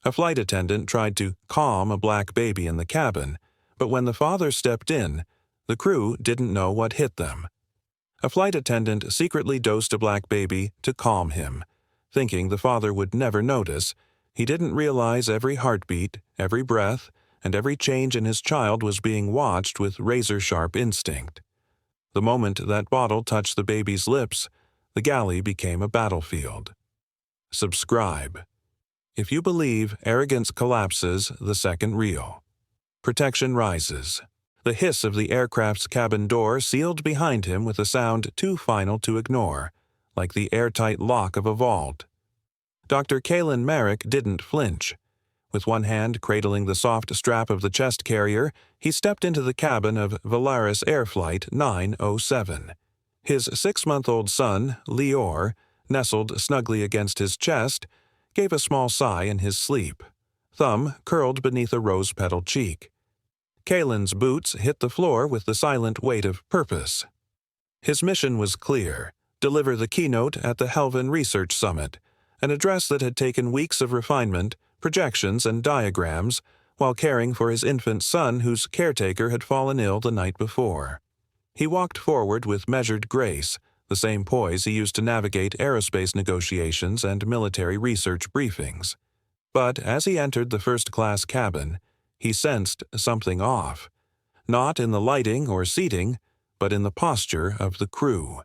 A flight attendant tried to calm a black baby in the cabin, but when the father stepped in, the crew didn't know what hit them. A flight attendant secretly dosed a black baby to calm him. Thinking the father would never notice, he didn't realize every heartbeat, every breath, and every change in his child was being watched with razor-sharp instinct. The moment that bottle touched the baby's lips, the galley became a battlefield. Subscribe. If you believe arrogance collapses, the second reel. Protection rises. The hiss of the aircraft's cabin door sealed behind him with a sound too final to ignore, like the airtight lock of a vault. Dr. Kalen Merrick didn't flinch. With one hand cradling the soft strap of the chest carrier, he stepped into the cabin of Valaris Air Flight 907. His 6-month-old son, Lior, nestled snugly against his chest, gave a small sigh in his sleep, thumb curled beneath a rose-petal cheek. Kalen's boots hit the floor with the silent weight of purpose. His mission was clear: deliver the keynote at the Helvan Research Summit, an address that had taken weeks of refinement, projections, and diagrams, while caring for his infant son whose caretaker had fallen ill the night before. He walked forward with measured grace, the same poise he used to navigate aerospace negotiations and military research briefings. But as he entered the first-class cabin, he sensed something off, not in the lighting or seating, but in the posture of the crew.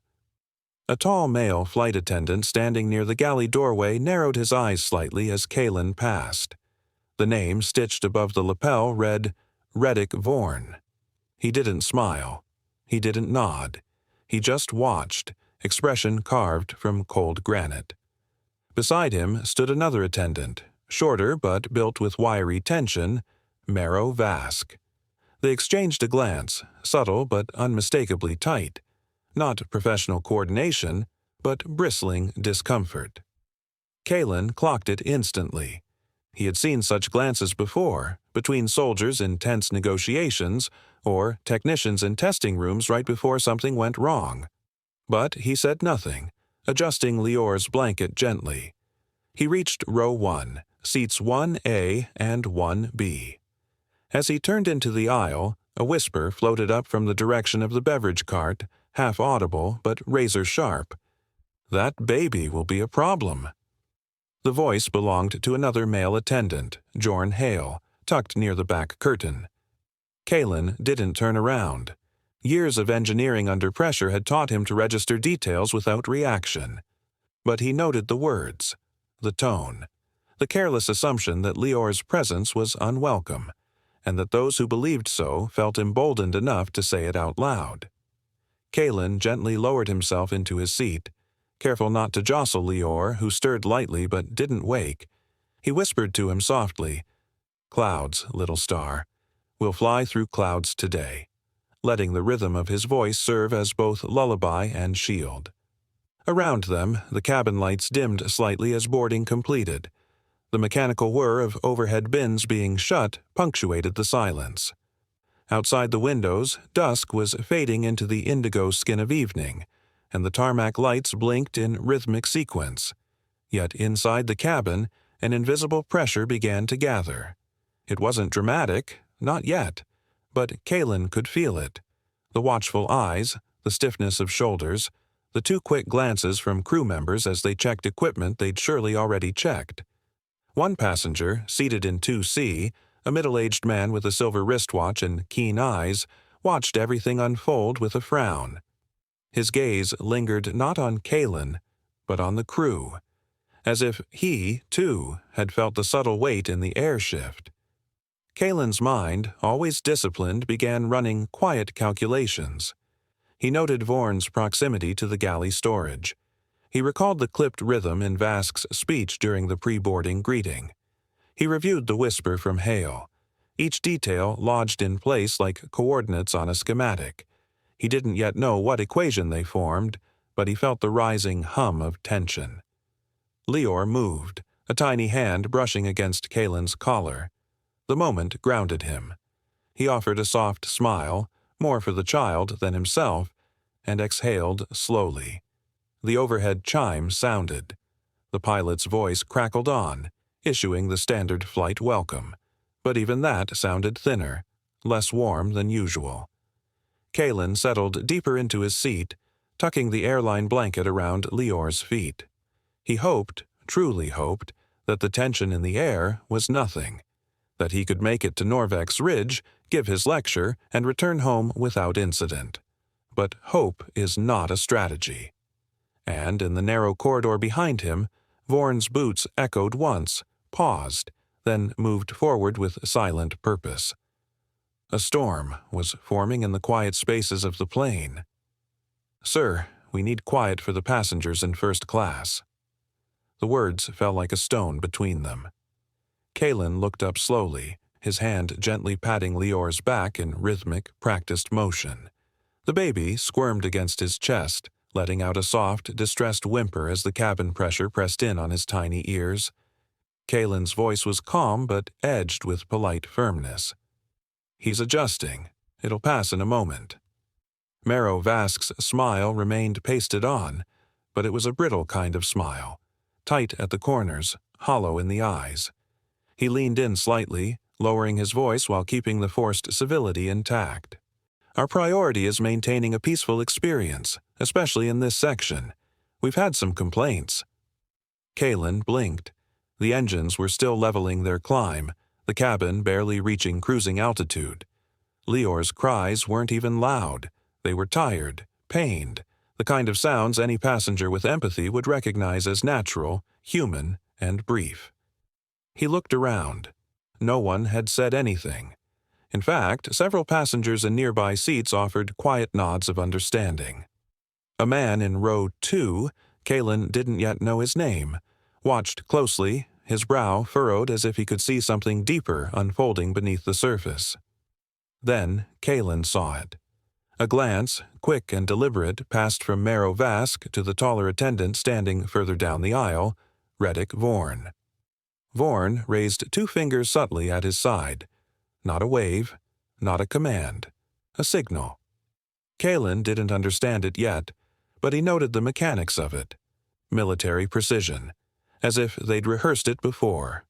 A tall male flight attendant standing near the galley doorway narrowed his eyes slightly as Kalen passed. The name stitched above the lapel read, Reddick Vorn. He didn't smile. He didn't nod. He just watched, expression carved from cold granite. Beside him stood another attendant, shorter but built with wiry tension, Mero Vask. They exchanged a glance, subtle but unmistakably tight. Not professional coordination, but bristling discomfort. Kalen clocked it instantly. He had seen such glances before, between soldiers in tense negotiations, or technicians in testing rooms right before something went wrong. But he said nothing, adjusting Lior's blanket gently. He reached row 1, seats 1A and 1B. As he turned into the aisle, a whisper floated up from the direction of the beverage cart, half audible but razor-sharp. "That baby will be a problem." The voice belonged to another male attendant, Jorn Hale, tucked near the back curtain. Kalen didn't turn around. Years of engineering under pressure had taught him to register details without reaction. But he noted the words, the tone, the careless assumption that Lior's presence was unwelcome, and that those who believed so felt emboldened enough to say it out loud. Kalen gently lowered himself into his seat, careful not to jostle Lior, who stirred lightly but didn't wake. He whispered to him softly, "Clouds, little star. We'll fly through clouds today," letting the rhythm of his voice serve as both lullaby and shield. Around them, the cabin lights dimmed slightly as boarding completed. The mechanical whir of overhead bins being shut punctuated the silence. Outside the windows, dusk was fading into the indigo skin of evening, and the tarmac lights blinked in rhythmic sequence. Yet inside the cabin, an invisible pressure began to gather. It wasn't dramatic, not yet, but Kalen could feel it. The watchful eyes, the stiffness of shoulders, the 2 quick glances from crew members as they checked equipment they'd surely already checked. One passenger, seated in 2C, a middle-aged man with a silver wristwatch and keen eyes, watched everything unfold with a frown. His gaze lingered not on Kalen, but on the crew, as if he, too, had felt the subtle weight in the air shift. Kalen's mind, always disciplined, began running quiet calculations. He noted Vorn's proximity to the galley storage. He recalled the clipped rhythm in Vask's speech during the pre-boarding greeting. He reviewed the whisper from Hale, each detail lodged in place like coordinates on a schematic. He didn't yet know what equation they formed, but he felt the rising hum of tension. Lior moved, a tiny hand brushing against Kalen's collar. The moment grounded him. He offered a soft smile, more for the child than himself, and exhaled slowly. The overhead chime sounded. The pilot's voice crackled on, issuing the standard flight welcome, but even that sounded thinner, less warm than usual. Kalen settled deeper into his seat, tucking the airline blanket around Lior's feet. He hoped, truly hoped, that the tension in the air was nothing, that he could make it to Norvex Ridge, give his lecture, and return home without incident. But hope is not a strategy. And in the narrow corridor behind him, Vorn's boots echoed once, paused, then moved forward with silent purpose. A storm was forming in the quiet spaces of the plane. "Sir, we need quiet for the passengers in first class." The words fell like a stone between them. Kalen looked up slowly, his hand gently patting Lior's back in rhythmic, practiced motion. The baby squirmed against his chest, letting out a soft, distressed whimper as the cabin pressure pressed in on his tiny ears. Kalen's voice was calm but edged with polite firmness. "He's adjusting. It'll pass in a moment." Mero Vask's smile remained pasted on, but it was a brittle kind of smile, tight at the corners, hollow in the eyes. He leaned in slightly, lowering his voice while keeping the forced civility intact. "Our priority is maintaining a peaceful experience, especially in this section. We've had some complaints." Kalen blinked. The engines were still leveling their climb, the cabin barely reaching cruising altitude. Lior's cries weren't even loud. They were tired, pained, the kind of sounds any passenger with empathy would recognize as natural, human, and brief. He looked around. No one had said anything. In fact, several passengers in nearby seats offered quiet nods of understanding. A man in row 2, Kalen didn't yet know his name, watched closely, his brow furrowed as if he could see something deeper unfolding beneath the surface. Then Kalen saw it. A glance, quick and deliberate, passed from Mero Vask to the taller attendant standing further down the aisle, Reddick Vorn. Vorn raised 2 fingers subtly at his side. Not a wave, not a command, a signal. Kalen didn't understand it yet, but he noted the mechanics of it. Military precision, as if they'd rehearsed it before.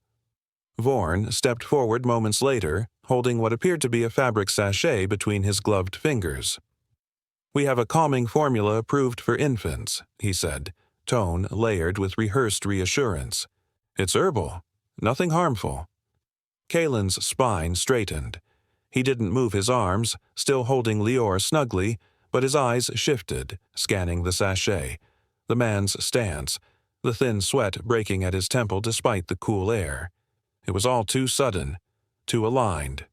Vorn stepped forward moments later, holding what appeared to be a fabric sachet between his gloved fingers. "We have a calming formula approved for infants," he said, tone layered with rehearsed reassurance. "It's herbal, nothing harmful." Kalen's spine straightened. He didn't move his arms, still holding Lior snugly, but his eyes shifted, scanning the sachet, the man's stance, the thin sweat breaking at his temple despite the cool air. It was all too sudden, too aligned.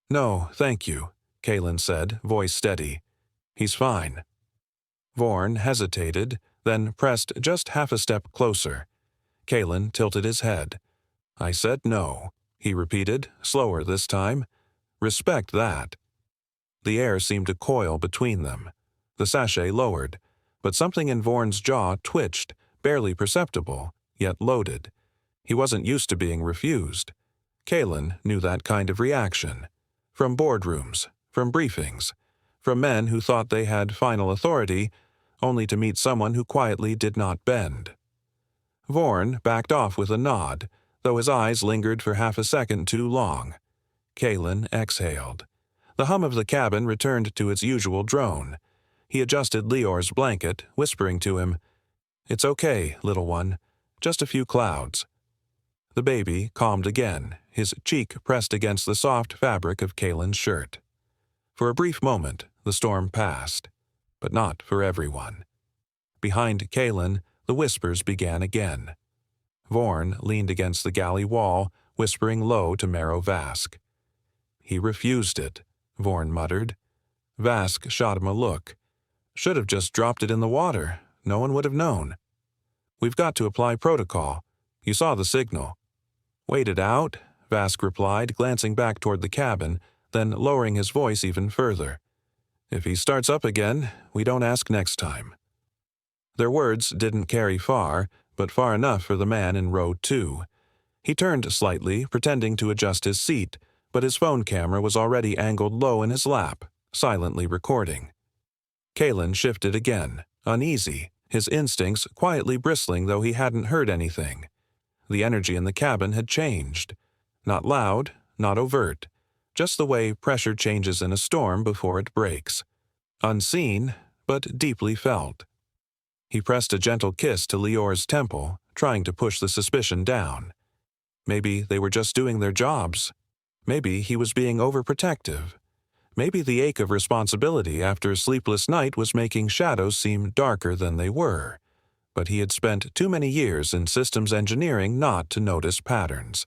"No, thank you," Kalen said, voice steady. "He's fine." Vorn hesitated, then pressed just half a step closer. Kalen tilted his head. "I said no," he repeated, slower this time. "Respect that." The air seemed to coil between them. The sachet lowered, but something in Vorn's jaw twitched, barely perceptible, yet loaded. He wasn't used to being refused. Kalen knew that kind of reaction. From boardrooms, from briefings, from men who thought they had final authority, only to meet someone who quietly did not bend. Vorn backed off with a nod, though his eyes lingered for half a second too long. Kalen exhaled. The hum of the cabin returned to its usual drone. He adjusted Lior's blanket, whispering to him, "It's okay, little one. Just a few clouds." The baby calmed again, his cheek pressed against the soft fabric of Kalen's shirt. For a brief moment, the storm passed, but not for everyone. Behind Kalen, the whispers began again. Vorn leaned against the galley wall, whispering low to Mero Vask. "He refused it," Vorn muttered. Vask shot him a look. "Should have just dropped it in the water. No one would have known." "We've got to apply protocol. You saw the signal." "Wait it out," Vask replied, glancing back toward the cabin, then lowering his voice even further. "If he starts up again, we don't ask next time." Their words didn't carry far, but far enough for the man in row 2. He turned slightly, pretending to adjust his seat, but his phone camera was already angled low in his lap, silently recording. Kalen shifted again, uneasy, his instincts quietly bristling though he hadn't heard anything. The energy in the cabin had changed. Not loud, not overt, just the way pressure changes in a storm before it breaks. Unseen, but deeply felt. He pressed a gentle kiss to Lior's temple, trying to push the suspicion down. Maybe they were just doing their jobs. Maybe he was being overprotective. Maybe the ache of responsibility after a sleepless night was making shadows seem darker than they were. But he had spent too many years in systems engineering not to notice patterns.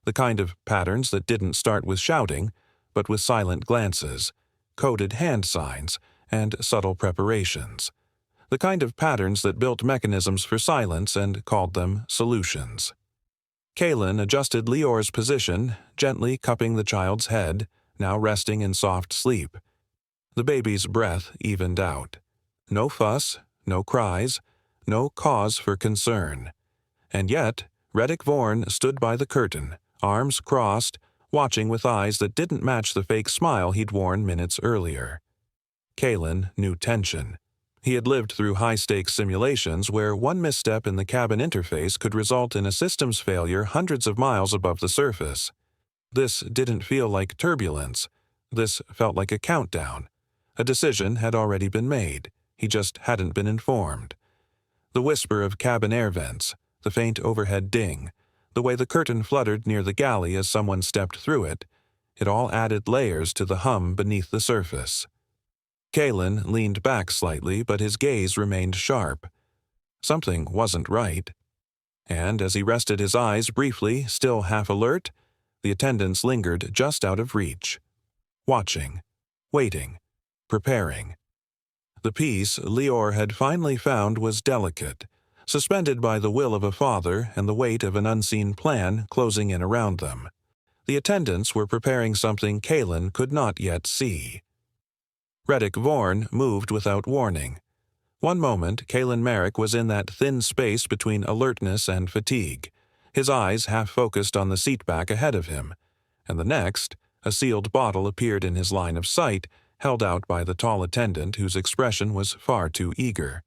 The kind of patterns that didn't start with shouting, but with silent glances, coded hand signs, and subtle preparations. The kind of patterns that built mechanisms for silence and called them solutions. Kalen adjusted Lior's position, gently cupping the child's head, now resting in soft sleep. The baby's breath evened out. No fuss, no cries, no cause for concern. And yet, Reddick Vorn stood by the curtain, arms crossed, watching with eyes that didn't match the fake smile he'd worn minutes earlier. Kalen knew tension. He had lived through high-stakes simulations where one misstep in the cabin interface could result in a systems failure hundreds of miles above the surface. This didn't feel like turbulence. This felt like a countdown. A decision had already been made. He just hadn't been informed. The whisper of cabin air vents, the faint overhead ding, the way the curtain fluttered near the galley as someone stepped through it, it all added layers to the hum beneath the surface. Kalen leaned back slightly, but his gaze remained sharp. Something wasn't right. And as he rested his eyes briefly, still half alert, the attendants lingered just out of reach. Watching, waiting, preparing. The peace Lior had finally found was delicate, suspended by the will of a father and the weight of an unseen plan closing in around them. The attendants were preparing something Kalen could not yet see. Reddick Vorn moved without warning. One moment, Kalen Merrick was in that thin space between alertness and fatigue, his eyes half focused on the seat back ahead of him, and the next, a sealed bottle appeared in his line of sight, held out by the tall attendant whose expression was far too eager.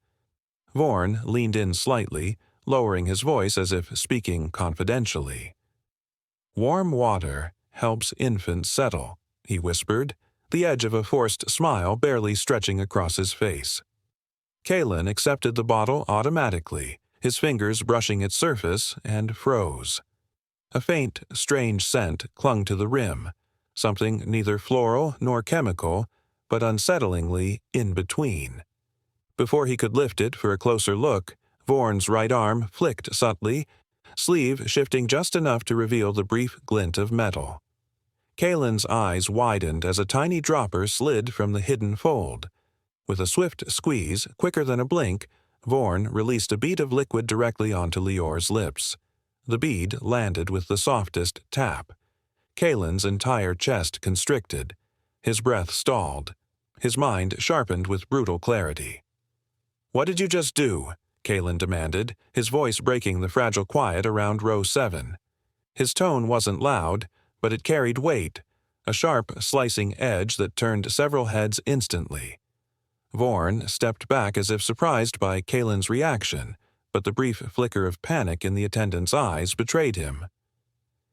Vorn leaned in slightly, lowering his voice as if speaking confidentially. "Warm water helps infants settle," he whispered, the edge of a forced smile barely stretching across his face. Kalen accepted the bottle automatically, his fingers brushing its surface, and froze. A faint, strange scent clung to the rim, something neither floral nor chemical, but unsettlingly in between. Before he could lift it for a closer look, Vorn's right arm flicked subtly, sleeve shifting just enough to reveal the brief glint of metal. Kalen's eyes widened as a tiny dropper slid from the hidden fold. With a swift squeeze, quicker than a blink, Vorn released a bead of liquid directly onto Lior's lips. The bead landed with the softest tap. Kalen's entire chest constricted. His breath stalled. His mind sharpened with brutal clarity. "What did you just do?" Kalen demanded, his voice breaking the fragile quiet around row 7. His tone wasn't loud, but it carried weight, a sharp, slicing edge that turned several heads instantly. Vorn stepped back as if surprised by Kalen's reaction, but the brief flicker of panic in the attendant's eyes betrayed him.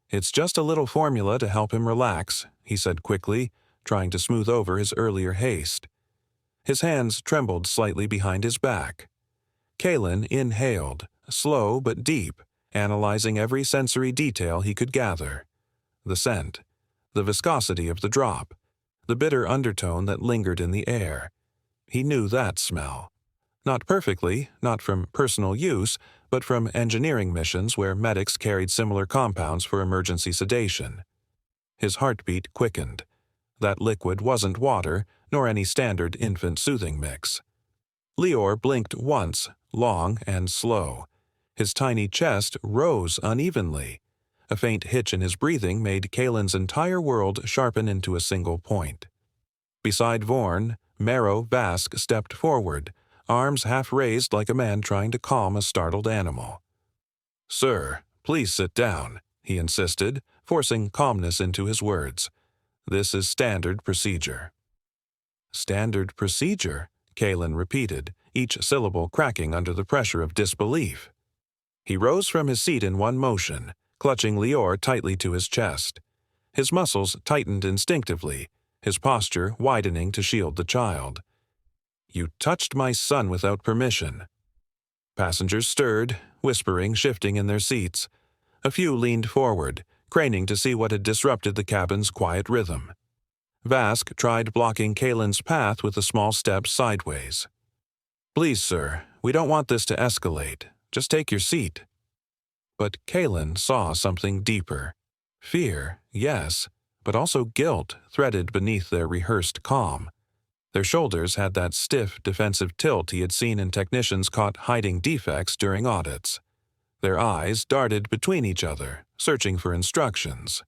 "It's just a little formula to help him relax," he said quickly, trying to smooth over his earlier haste. His hands trembled slightly behind his back. Kalen inhaled, slow but deep, analyzing every sensory detail he could gather. The scent, the viscosity of the drop, the bitter undertone that lingered in the air. He knew that smell. Not perfectly, not from personal use, but from engineering missions where medics carried similar compounds for emergency sedation. His heartbeat quickened. That liquid wasn't water, nor any standard infant soothing mix. Lior blinked once, long and slow. His tiny chest rose unevenly. A faint hitch in his breathing made Kalen's entire world sharpen into a single point. Beside Vorn, Marrow Vask stepped forward, arms half raised like a man trying to calm a startled animal. "Sir, please sit down," he insisted, forcing calmness into his words. "This is standard procedure." "Standard procedure?" Kalen repeated, each syllable cracking under the pressure of disbelief. He rose from his seat in one motion, clutching Lior tightly to his chest. His muscles tightened instinctively, his posture widening to shield the child. "You touched my son without permission." Passengers stirred, whispering, shifting in their seats. A few leaned forward, craning to see what had disrupted the cabin's quiet rhythm. Vask tried blocking Kalen's path with a small step sideways. "Please, sir, we don't want this to escalate. Just take your seat." But Kalen saw something deeper. Fear, yes, but also guilt threaded beneath their rehearsed calm. Their shoulders had that stiff, defensive tilt he had seen in technicians caught hiding defects during audits. Their eyes darted between each other, searching for instructions.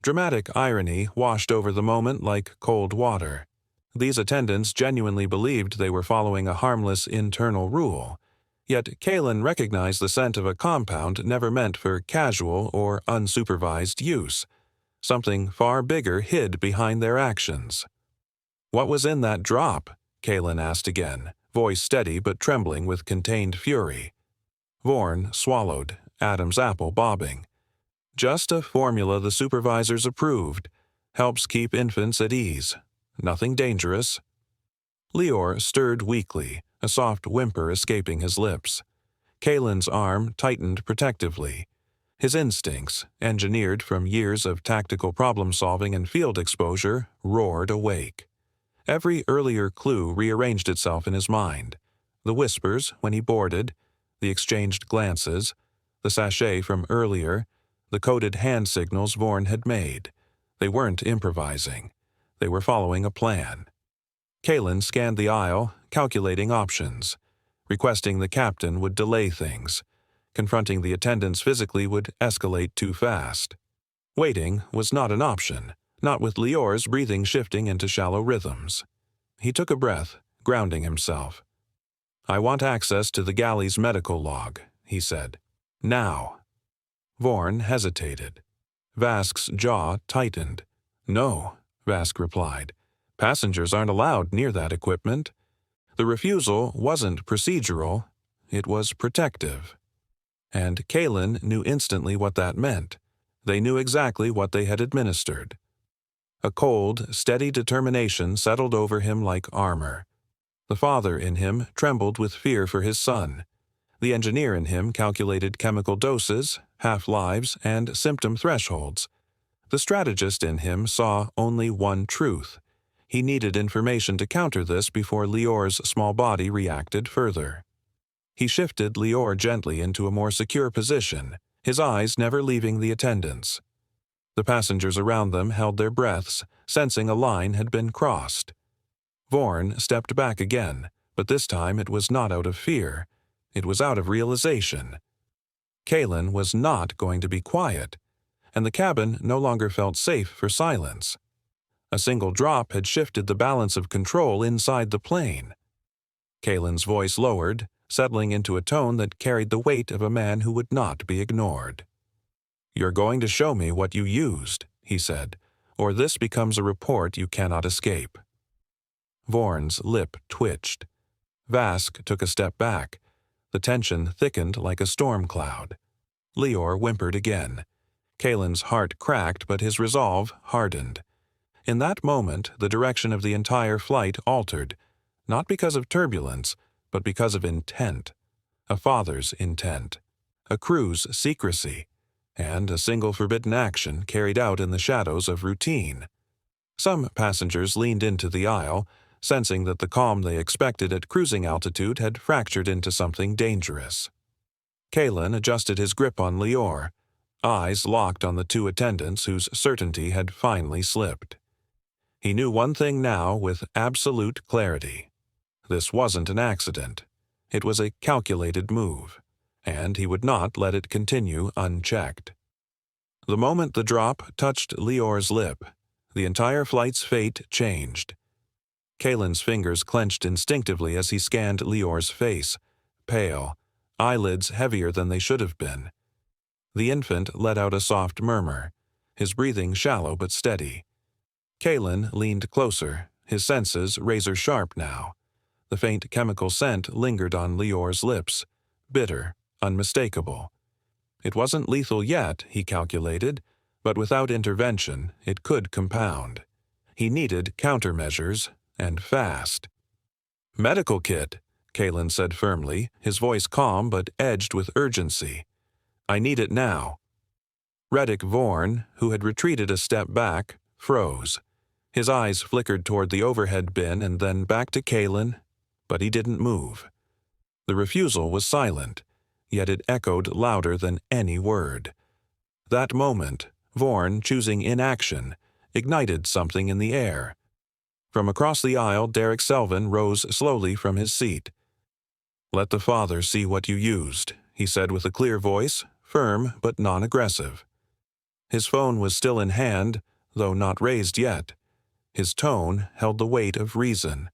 Dramatic irony washed over the moment like cold water. These attendants genuinely believed they were following a harmless internal rule, yet Kalen recognized the scent of a compound never meant for casual or unsupervised use. Something far bigger hid behind their actions. "What was in that drop?" Kalen asked again, voice steady but trembling with contained fury. Vorn swallowed, Adam's apple bobbing. "Just a formula the supervisors approved. Helps keep infants at ease. Nothing dangerous." Lior stirred weakly, a soft whimper escaping his lips. Kalen's arm tightened protectively. His instincts, engineered from years of tactical problem-solving and field exposure, roared awake. Every earlier clue rearranged itself in his mind. The whispers when he boarded, the exchanged glances, the sachet from earlier, the coded hand signals Vorn had made. They weren't improvising. They were following a plan. Kalen scanned the aisle, calculating options. Requesting the captain would delay things. Confronting the attendants physically would escalate too fast. Waiting was not an option, not with Lior's breathing shifting into shallow rhythms. He took a breath, grounding himself. "I want access to the galley's medical log," he said. "Now." Vorn hesitated. Vask's jaw tightened. "No," Vask replied. "Passengers aren't allowed near that equipment." The refusal wasn't procedural, it was protective. And Kalen knew instantly what that meant. They knew exactly what they had administered. A cold, steady determination settled over him like armor. The father in him trembled with fear for his son. The engineer in him calculated chemical doses, half-lives, and symptom thresholds. The strategist in him saw only one truth. He needed information to counter this before Lior's small body reacted further. He shifted Lior gently into a more secure position, his eyes never leaving the attendants. The passengers around them held their breaths, sensing a line had been crossed. Vorn stepped back again, but this time it was not out of fear. It was out of realization. Kalen was not going to be quiet, and the cabin no longer felt safe for silence. A single drop had shifted the balance of control inside the plane. Kalen's voice lowered, settling into a tone that carried the weight of a man who would not be ignored. "You're going to show me what you used," he said, "or this becomes a report you cannot escape." Vorn's lip twitched. Vask took a step back. The tension thickened like a storm cloud. Lior whimpered again. Kalen's heart cracked, but his resolve hardened. In that moment, the direction of the entire flight altered, not because of turbulence, but because of intent. A father's intent. A crew's secrecy. And a single forbidden action carried out in the shadows of routine. Some passengers leaned into the aisle, sensing that the calm they expected at cruising altitude had fractured into something dangerous. Kalen adjusted his grip on Lior, eyes locked on the two attendants whose certainty had finally slipped. He knew one thing now with absolute clarity. This wasn't an accident. It was a calculated move, and he would not let it continue unchecked. The moment the drop touched Lior's lip, the entire flight's fate changed. Kalen's fingers clenched instinctively as he scanned Lior's face, pale, eyelids heavier than they should have been. The infant let out a soft murmur, his breathing shallow but steady. Kalen leaned closer, his senses razor-sharp now. The faint chemical scent lingered on Lior's lips, bitter, unmistakable. It wasn't lethal yet, he calculated, but without intervention, it could compound. He needed countermeasures, and fast. "Medical kit," Kalen said firmly, his voice calm but edged with urgency. "I need it now." Reddick Vorn, who had retreated a step back, froze. His eyes flickered toward the overhead bin and then back to Kalen, but he didn't move. The refusal was silent, yet it echoed louder than any word. That moment, Vorn, choosing inaction, ignited something in the air. From across the aisle, Derek Selvin rose slowly from his seat. "Let the father see what you used," he said with a clear voice, firm but non-aggressive. His phone was still in hand, though not raised yet. His tone held the weight of reason.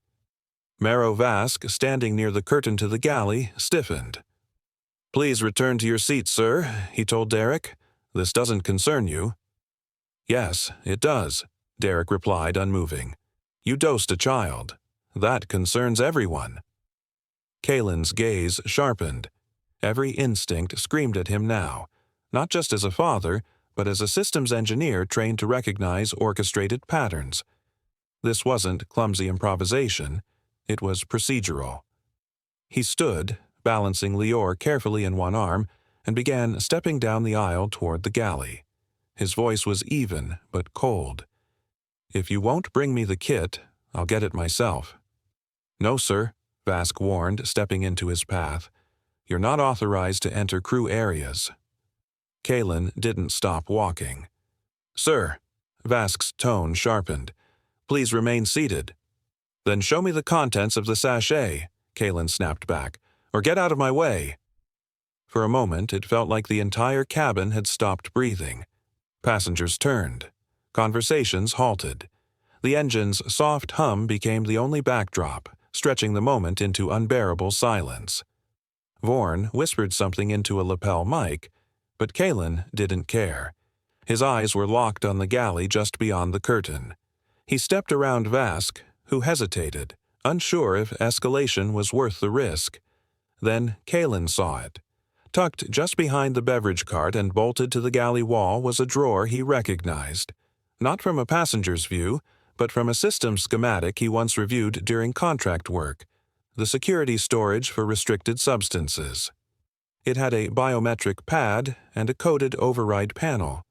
Marrow Vask, standing near the curtain to the galley, stiffened. "Please return to your seat, sir," he told Derek. "This doesn't concern you." "Yes, it does," Derek replied, unmoving. "You dosed a child. That concerns everyone." Kalen's gaze sharpened. Every instinct screamed at him now, not just as a father, but as a systems engineer trained to recognize orchestrated patterns. This wasn't clumsy improvisation. It was procedural. He stood, balancing Lior carefully in one arm, and began stepping down the aisle toward the galley. His voice was even but cold. "If you won't bring me the kit, I'll get it myself." "No, sir," Vask warned, stepping into his path. "You're not authorized to enter crew areas." Kalen didn't stop walking. "Sir," Vask's tone sharpened, "please remain seated." "Then show me the contents of the sachet," Kalen snapped back, "or get out of my way." For a moment, it felt like the entire cabin had stopped breathing. Passengers turned. Conversations halted. The engine's soft hum became the only backdrop, stretching the moment into unbearable silence. Vorn whispered something into a lapel mic, but Kalen didn't care. His eyes were locked on the galley just beyond the curtain. He stepped around Vask, who hesitated, unsure if escalation was worth the risk. Then Kalen saw it. Tucked just behind the beverage cart and bolted to the galley wall was a drawer he recognized. Not from a passenger's view, but from a system schematic he once reviewed during contract work, the security storage for restricted substances. It had a biometric pad and a coded override panel.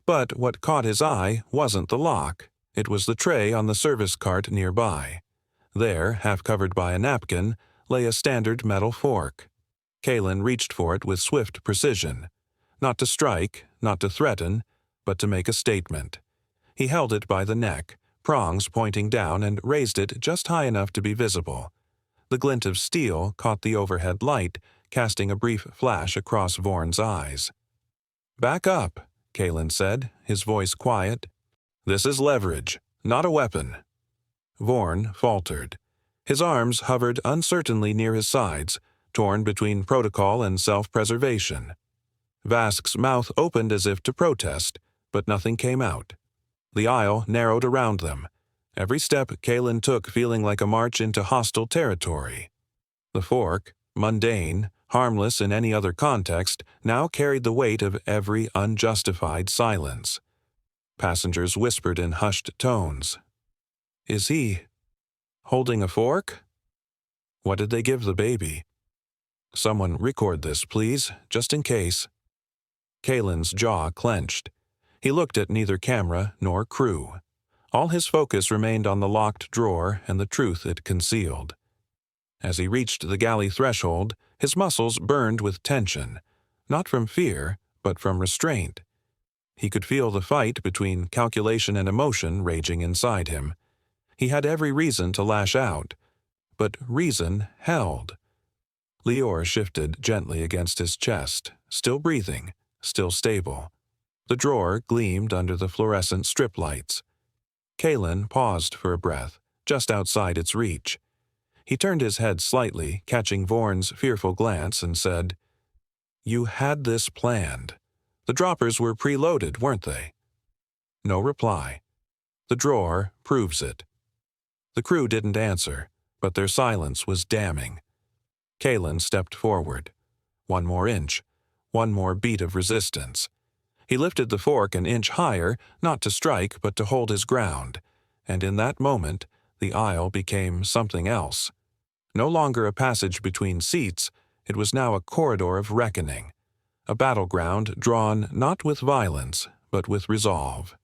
But what caught his eye wasn't the lock. It was the tray on the service cart nearby. There, half covered by a napkin, lay a standard metal fork. Kalen reached for it with swift precision. Not to strike, not to threaten, but to make a statement. He held it by the neck, prongs pointing down, and raised it just high enough to be visible. The glint of steel caught the overhead light, casting a brief flash across Vorn's eyes. "Back up," Kalen said, his voice quiet. "This is leverage, not a weapon." Vorn faltered. His arms hovered uncertainly near his sides, torn between protocol and self-preservation. Vask's mouth opened as if to protest, but nothing came out. The aisle narrowed around them, every step Kalen took feeling like a march into hostile territory. The fork, mundane, harmless in any other context, now carried the weight of every unjustified silence. Passengers whispered in hushed tones. "Is he holding a fork? What did they give the baby? Someone record this, please, just in case." Kalen's jaw clenched. He looked at neither camera nor crew. All his focus remained on the locked drawer and the truth it concealed. As he reached the galley threshold, his muscles burned with tension, not from fear, but from restraint. He could feel the fight between calculation and emotion raging inside him. He had every reason to lash out, but reason held. Lior shifted gently against his chest, still breathing, still stable. The drawer gleamed under the fluorescent strip lights. Kalen paused for a breath, just outside its reach. He turned his head slightly, catching Vorn's fearful glance, and said, "You had this planned. The droppers were preloaded, weren't they?" No reply. "The drawer proves it." The crew didn't answer, but their silence was damning. Kalen stepped forward. One more inch. One more beat of resistance. He lifted the fork an inch higher, not to strike but to hold his ground, and in that moment the aisle became something else. No longer a passage between seats, it was now a corridor of reckoning, a battleground drawn not with violence, but with resolve.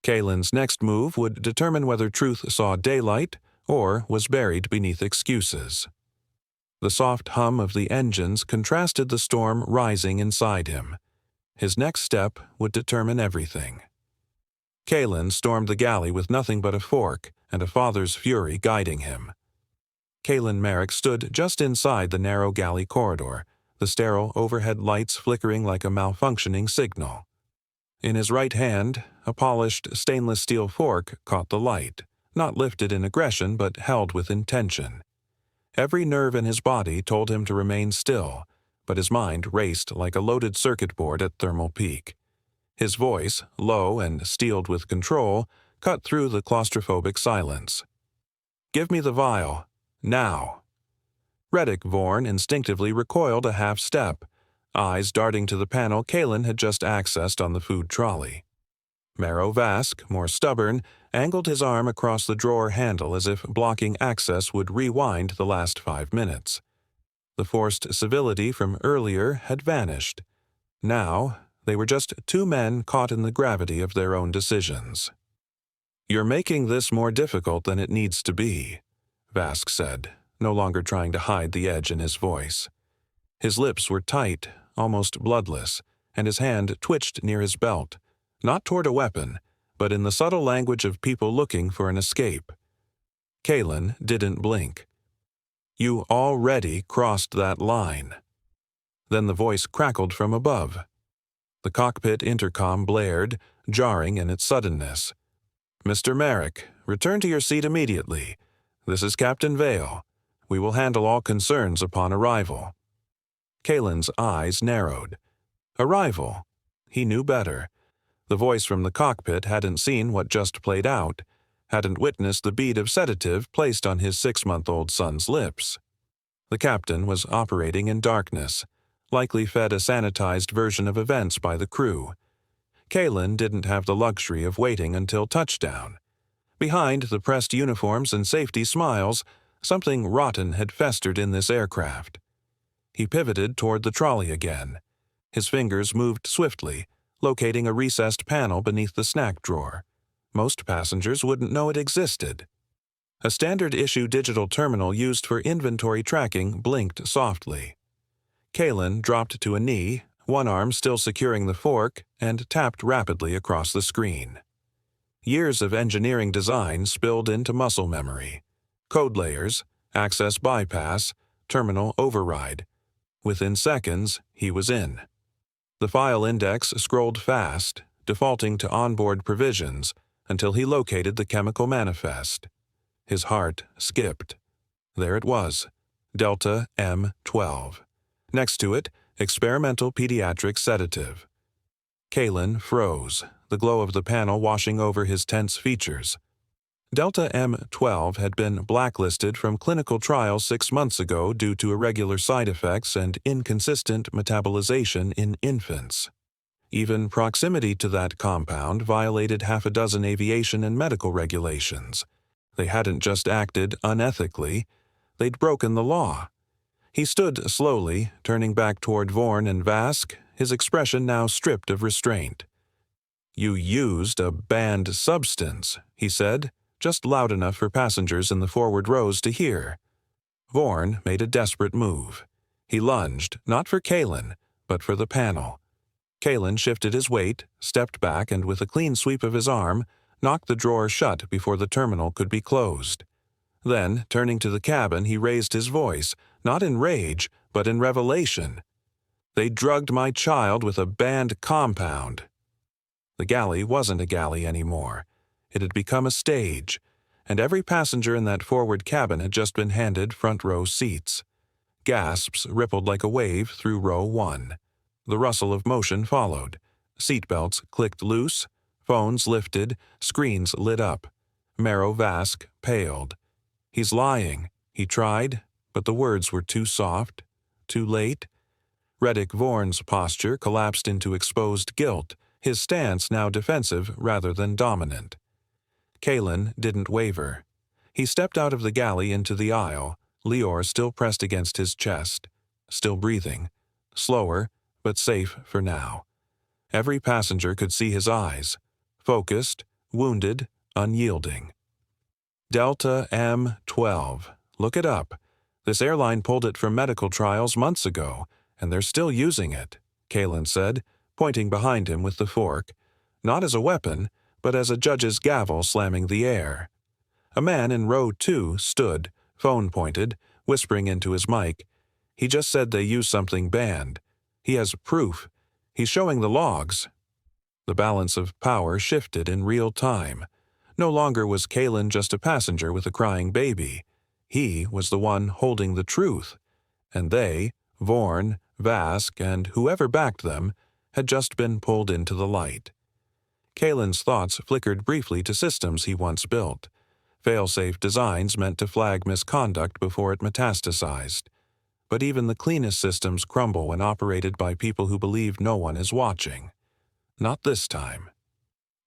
Kalen's next move would determine whether truth saw daylight or was buried beneath excuses. The soft hum of the engines contrasted the storm rising inside him. His next step would determine everything. Kalen stormed the galley with nothing but a fork and a father's fury guiding him. Kalen Merrick stood just inside the narrow galley corridor, the sterile overhead lights flickering like a malfunctioning signal. In his right hand, a polished stainless steel fork caught the light, not lifted in aggression but held with intention. Every nerve in his body told him to remain still, but his mind raced like a loaded circuit board at thermal peak. His voice, low and steeled with control, cut through the claustrophobic silence. "Give me the vial. Now." Reddick Vorn instinctively recoiled a half step, eyes darting to the panel Kalen had just accessed on the food trolley. Marrow Vask, more stubborn, angled his arm across the drawer handle as if blocking access would rewind the last 5 minutes. The forced civility from earlier had vanished. Now, they were just two men caught in the gravity of their own decisions. "You're making this more difficult than it needs to be," Vask said, no longer trying to hide the edge in his voice. His lips were tight, almost bloodless, and his hand twitched near his belt, not toward a weapon, but in the subtle language of people looking for an escape. Kalen didn't blink. "You already crossed that line." Then the voice crackled from above. The cockpit intercom blared, jarring in its suddenness. "Mr. Merrick, return to your seat immediately. This is Captain Vale. We will handle all concerns upon arrival." Kalen's eyes narrowed. Arrival. He knew better. The voice from the cockpit hadn't seen what just played out, hadn't witnessed the bead of sedative placed on his 6-month-old son's lips. The captain was operating in darkness, likely fed a sanitized version of events by the crew. Kalen didn't have the luxury of waiting until touchdown. Behind the pressed uniforms and safety smiles, something rotten had festered in this aircraft. He pivoted toward the trolley again. His fingers moved swiftly, locating a recessed panel beneath the snack drawer. Most passengers wouldn't know it existed. A standard-issue digital terminal used for inventory tracking blinked softly. Kalen dropped to a knee, one arm still securing the fork, and tapped rapidly across the screen. Years of engineering design spilled into muscle memory. Code layers, access bypass, terminal override. Within seconds, he was in. The file index scrolled fast, defaulting to onboard provisions, until he located the chemical manifest. His heart skipped. There it was, Delta M12. Next to it, experimental pediatric sedative. Kalen froze, the glow of the panel washing over his tense features. Delta M12 had been blacklisted from clinical trials 6 months ago due to irregular side effects and inconsistent metabolization in infants. Even proximity to that compound violated half a dozen aviation and medical regulations. They hadn't just acted unethically, they'd broken the law. He stood slowly, turning back toward Vorn and Vask, his expression now stripped of restraint. "You used a banned substance," he said, just loud enough for passengers in the forward rows to hear. Vorn made a desperate move. He lunged, not for Kalen, but for the panel. Kalen shifted his weight, stepped back, and with a clean sweep of his arm, knocked the drawer shut before the terminal could be closed. Then, turning to the cabin, he raised his voice, not in rage, but in revelation. "They drugged my child with a banned compound." The galley wasn't a galley anymore. It had become a stage, and every passenger in that forward cabin had just been handed front-row seats. Gasps rippled like a wave through row 1. The rustle of motion followed. Seatbelts clicked loose, phones lifted, screens lit up. Marrow Vask paled. "He's lying," he tried, but the words were too soft, too late. Reddick Vaughn's posture collapsed into exposed guilt, his stance now defensive rather than dominant. Kalen didn't waver. He stepped out of the galley into the aisle, Lior still pressed against his chest, still breathing, slower, but safe for now. Every passenger could see his eyes, focused, wounded, unyielding. Delta M12. Look it up. This airline pulled it from medical trials months ago, and they're still using it, Kalen said, pointing behind him with the fork, not as a weapon, but as a judge's gavel slamming the air. A man in row 2 stood, phone pointed, whispering into his mic. He just said they used something banned. He has proof. He's showing the logs. The balance of power shifted in real time. No longer was Kalen just a passenger with a crying baby. He was the one holding the truth. And they, Vaughn, Vask, and whoever backed them, had just been pulled into the light. Kalen's thoughts flickered briefly to systems he once built. Fail-safe designs meant to flag misconduct before it metastasized. But even the cleanest systems crumble when operated by people who believe no one is watching. Not this time.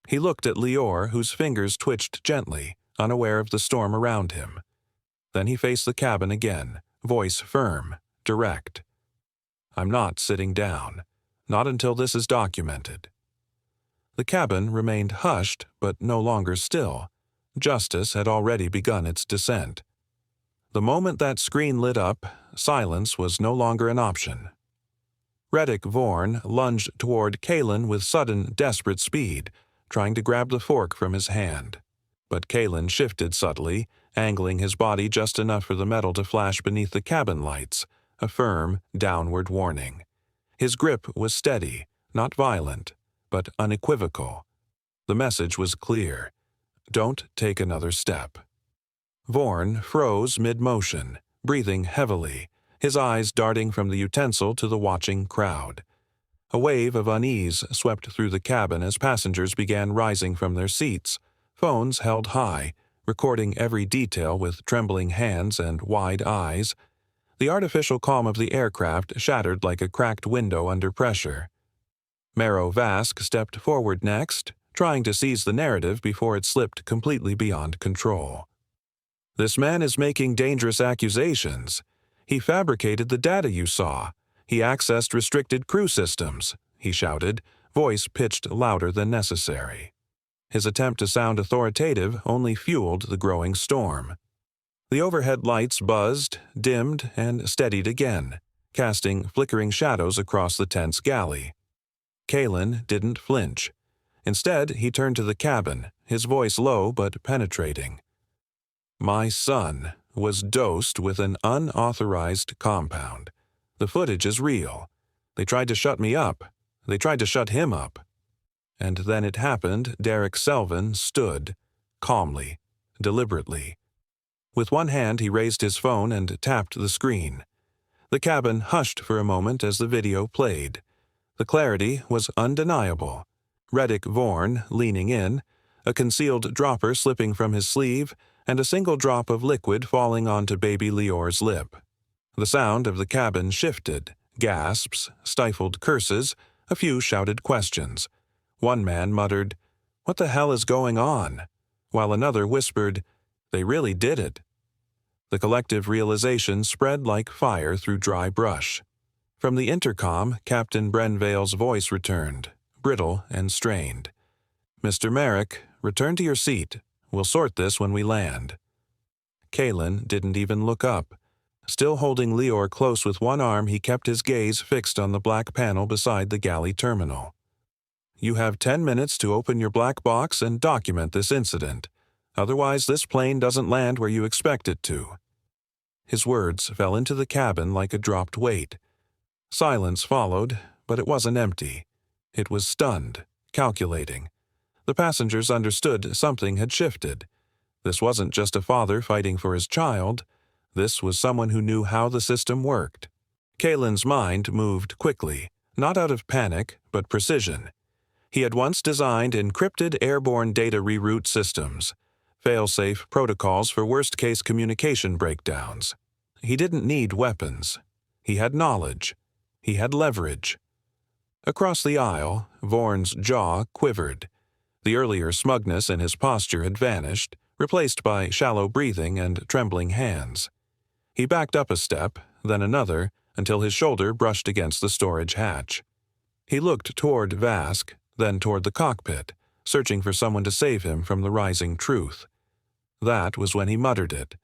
He looked at Lior, whose fingers twitched gently, unaware of the storm around him. Then he faced the cabin again, voice firm, direct. I'm not sitting down. Not until this is documented. The cabin remained hushed, but no longer still. Justice had already begun its descent. The moment that screen lit up, silence was no longer an option. Reddick Vaughan lunged toward Kalen with sudden, desperate speed, trying to grab the fork from his hand. But Kalen shifted subtly, angling his body just enough for the metal to flash beneath the cabin lights, a firm, downward warning. His grip was steady, not violent, but unequivocal. The message was clear. Don't take another step. Vaughan froze mid-motion, breathing heavily, his eyes darting from the utensil to the watching crowd. A wave of unease swept through the cabin as passengers began rising from their seats, phones held high, recording every detail with trembling hands and wide eyes. The artificial calm of the aircraft shattered like a cracked window under pressure. Marrow Vask stepped forward next, trying to seize the narrative before it slipped completely beyond control. This man is making dangerous accusations. He fabricated the data you saw. He accessed restricted crew systems, he shouted, voice pitched louder than necessary. His attempt to sound authoritative only fueled the growing storm. The overhead lights buzzed, dimmed, and steadied again, casting flickering shadows across the tense galley. Kalen didn't flinch. Instead, he turned to the cabin, his voice low but penetrating. My son was dosed with an unauthorized compound. The footage is real. They tried to shut me up. They tried to shut him up. And then it happened. Derek Selvin stood, calmly, deliberately. With one hand he raised his phone and tapped the screen. The cabin hushed for a moment as the video played. The clarity was undeniable. Reddick Vaughan leaning in, a concealed dropper slipping from his sleeve, and a single drop of liquid falling onto baby Lior's lip. The sound of the cabin shifted, gasps, stifled curses, a few shouted questions. One man muttered, "What the hell is going on?" while another whispered, "They really did it." The collective realization spread like fire through dry brush. From the intercom, Captain Brenvale's voice returned, brittle and strained. "Mr. Merrick, return to your seat. We'll sort this when we land." Kalen didn't even look up. Still holding Lior close with one arm, he kept his gaze fixed on the black panel beside the galley terminal. "You have 10 minutes to open your black box and document this incident. Otherwise, this plane doesn't land where you expect it to." His words fell into the cabin like a dropped weight. Silence followed, but it wasn't empty. It was stunned, calculating. The passengers understood something had shifted. This wasn't just a father fighting for his child. This was someone who knew how the system worked. Kalen's mind moved quickly, not out of panic, but precision. He had once designed encrypted airborne data reroute systems, fail-safe protocols for worst-case communication breakdowns. He didn't need weapons. He had knowledge. He had leverage. Across the aisle, Vaughan's jaw quivered. The earlier smugness in his posture had vanished, replaced by shallow breathing and trembling hands. He backed up a step, then another, until his shoulder brushed against the storage hatch. He looked toward Vask, then toward the cockpit, searching for someone to save him from the rising truth. That was when he muttered it,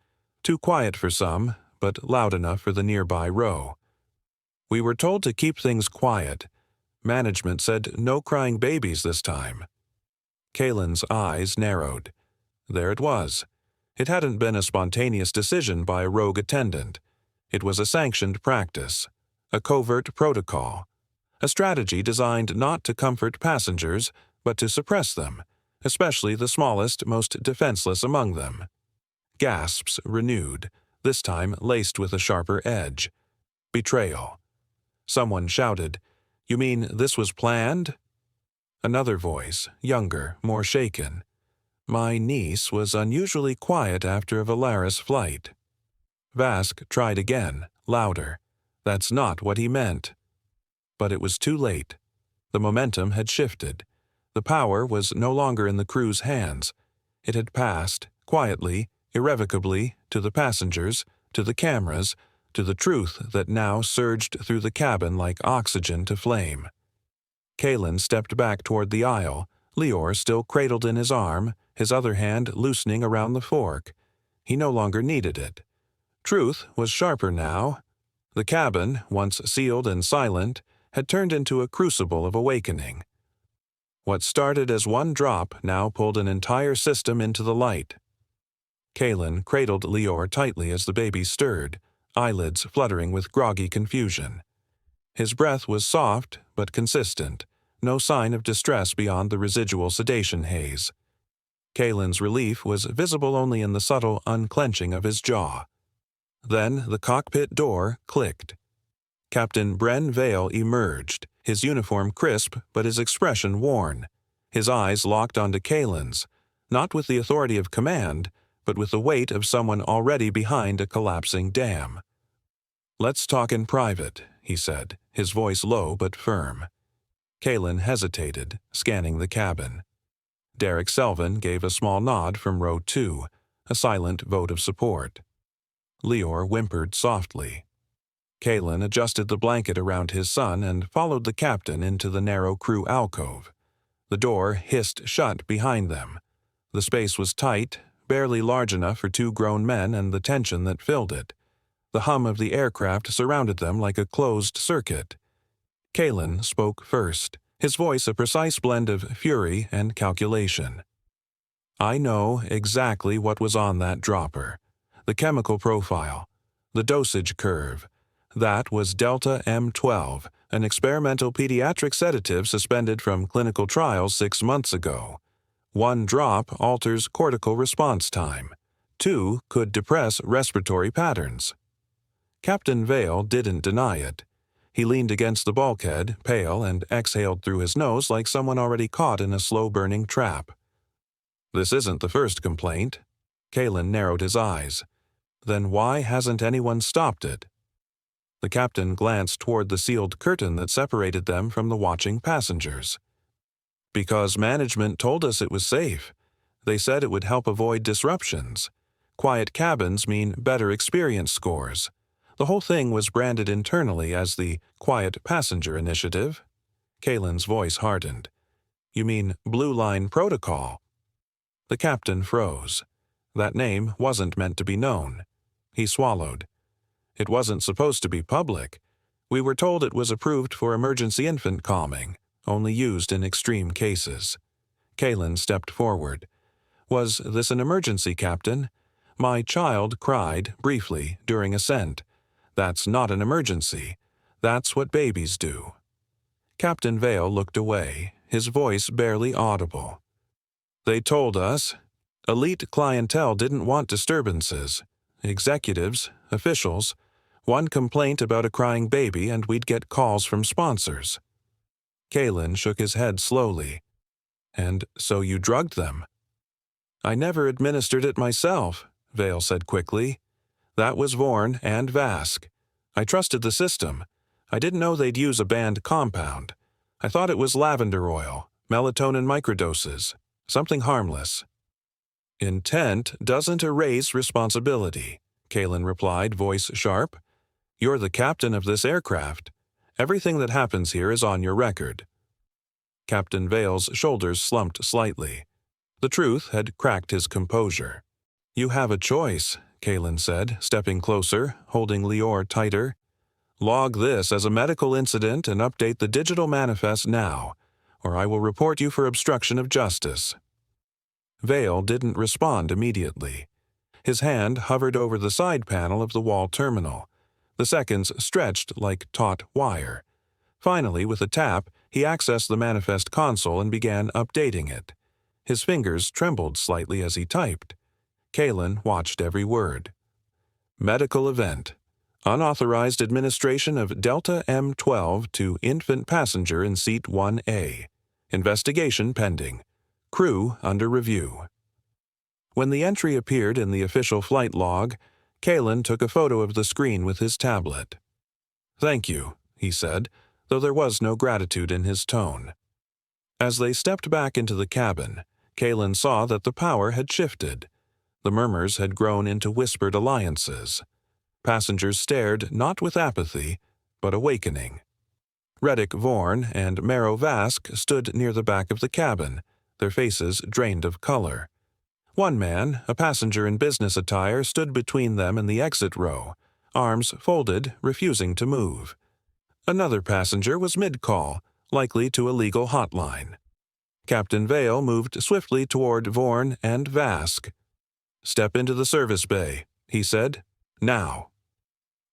too quiet for some, but loud enough for the nearby row. "We were told to keep things quiet. Management said no crying babies this time." Kalen's eyes narrowed. There it was. It hadn't been a spontaneous decision by a rogue attendant. It was a sanctioned practice, a covert protocol, a strategy designed not to comfort passengers, but to suppress them, especially the smallest, most defenseless among them. Gasps renewed, this time laced with a sharper edge. Betrayal. Someone shouted, "You mean this was planned?" Another voice, younger, more shaken. "My niece was unusually quiet after a Valaris flight." Vask tried again, louder. That's not what he meant. But it was too late. The momentum had shifted. The power was no longer in the crew's hands. It had passed, quietly, irrevocably, to the passengers, to the cameras, to the truth that now surged through the cabin like oxygen to flame. Kalen stepped back toward the aisle, Lior still cradled in his arm, his other hand loosening around the fork. He no longer needed it. Truth was sharper now. The cabin, once sealed and silent, had turned into a crucible of awakening. What started as one drop now pulled an entire system into the light. Kalen cradled Lior tightly as the baby stirred, eyelids fluttering with groggy confusion. His breath was soft but consistent, no sign of distress beyond the residual sedation haze. Kalen's relief was visible only in the subtle unclenching of his jaw. Then the cockpit door clicked. Captain Bren Vale emerged, his uniform crisp but his expression worn. His eyes locked onto Kalen's, not with the authority of command, but with the weight of someone already behind a collapsing dam. "Let's talk in private," he said, his voice low but firm. Kalen hesitated, scanning the cabin. Derek Selvin gave a small nod from row 2, a silent vote of support. Lior whimpered softly. Kalen adjusted the blanket around his son and followed the captain into the narrow crew alcove. The door hissed shut behind them. The space was tight, barely large enough for 2 grown men and the tension that filled it. The hum of the aircraft surrounded them like a closed circuit. Kalen spoke first, his voice a precise blend of fury and calculation. "I know exactly what was on that dropper. The chemical profile, the dosage curve. That was Delta M12, an experimental pediatric sedative suspended from clinical trials 6 months ago. 1 drop alters cortical response time. 2 could depress respiratory patterns." Captain Vale didn't deny it. He leaned against the bulkhead, pale, and exhaled through his nose like someone already caught in a slow-burning trap. "This isn't the first complaint." Kalen narrowed his eyes. "Then why hasn't anyone stopped it?" The captain glanced toward the sealed curtain that separated them from the watching passengers. "Because management told us it was safe. They said it would help avoid disruptions. Quiet cabins mean better experience scores. The whole thing was branded internally as the Quiet Passenger Initiative." Kalen's voice hardened. "You mean Blue Line Protocol?" The captain froze. That name wasn't meant to be known. He swallowed. "It wasn't supposed to be public. We were told it was approved for emergency infant calming, only used in extreme cases." Kalen stepped forward. "Was this an emergency, Captain? My child cried, briefly, during ascent. That's not an emergency. That's what babies do." Captain Vale looked away, his voice barely audible. "They told us. Elite clientele didn't want disturbances. Executives, officials. 1 complaint about a crying baby and we'd get calls from sponsors." Kalen shook his head slowly. "And so you drugged them?" "I never administered it myself," Vale said quickly. "That was Vorn and Vask. I trusted the system. I didn't know they'd use a banned compound. I thought it was lavender oil, melatonin microdoses, something harmless." "Intent doesn't erase responsibility," Kalen replied, voice sharp. "You're the captain of this aircraft. Everything that happens here is on your record." Captain Vale's shoulders slumped slightly. The truth had cracked his composure. "You have a choice," Kalen said, stepping closer, holding Lior tighter. "Log this as a medical incident and update the digital manifest now, or I will report you for obstruction of justice." Vale didn't respond immediately. His hand hovered over the side panel of the wall terminal. The seconds stretched like taut wire. Finally, with a tap, he accessed the manifest console and began updating it. His fingers trembled slightly as he typed. Kalen watched every word. "Medical event. Unauthorized administration of Delta M12 to infant passenger in seat 1A. Investigation pending. Crew under review." When the entry appeared in the official flight log, Kalen took a photo of the screen with his tablet. "Thank you," he said, though there was no gratitude in his tone. As they stepped back into the cabin, Kalen saw that the power had shifted. The murmurs had grown into whispered alliances. Passengers stared not with apathy, but awakening. Reddick Vorn and Marrow Vask stood near the back of the cabin, their faces drained of color. One man, a passenger in business attire, stood between them and the exit row, arms folded, refusing to move. Another passenger was mid-call, likely to a legal hotline. Captain Vale moved swiftly toward Vorn and Vask. "Step into the service bay," he said. "Now."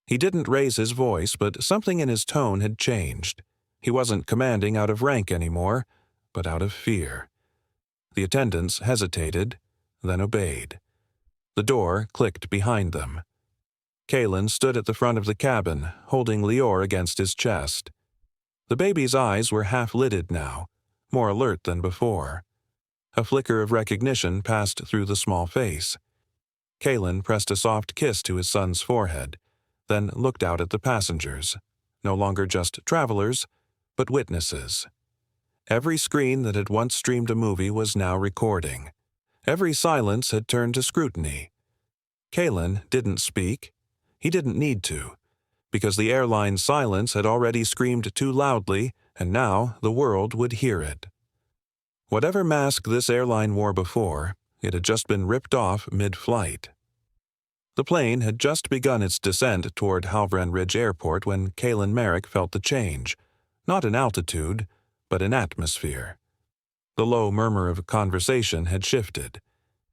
He didn't raise his voice, but something in his tone had changed. He wasn't commanding out of rank anymore, but out of fear. The attendants hesitated, then obeyed. The door clicked behind them. Kalen stood at the front of the cabin, holding Lior against his chest. The baby's eyes were half-lidded now, more alert than before. A flicker of recognition passed through the small face. Kalen pressed a soft kiss to his son's forehead, then looked out at the passengers, no longer just travelers, but witnesses. Every screen that had once streamed a movie was now recording. Every silence had turned to scrutiny. Kalen didn't speak. He didn't need to, because the airline's silence had already screamed too loudly, and now the world would hear it. Whatever mask this airline wore before, it had just been ripped off mid-flight. The plane had just begun its descent toward Halvran Ridge Airport when Kalen Merrick felt the change, not in altitude, but in atmosphere. The low murmur of conversation had shifted.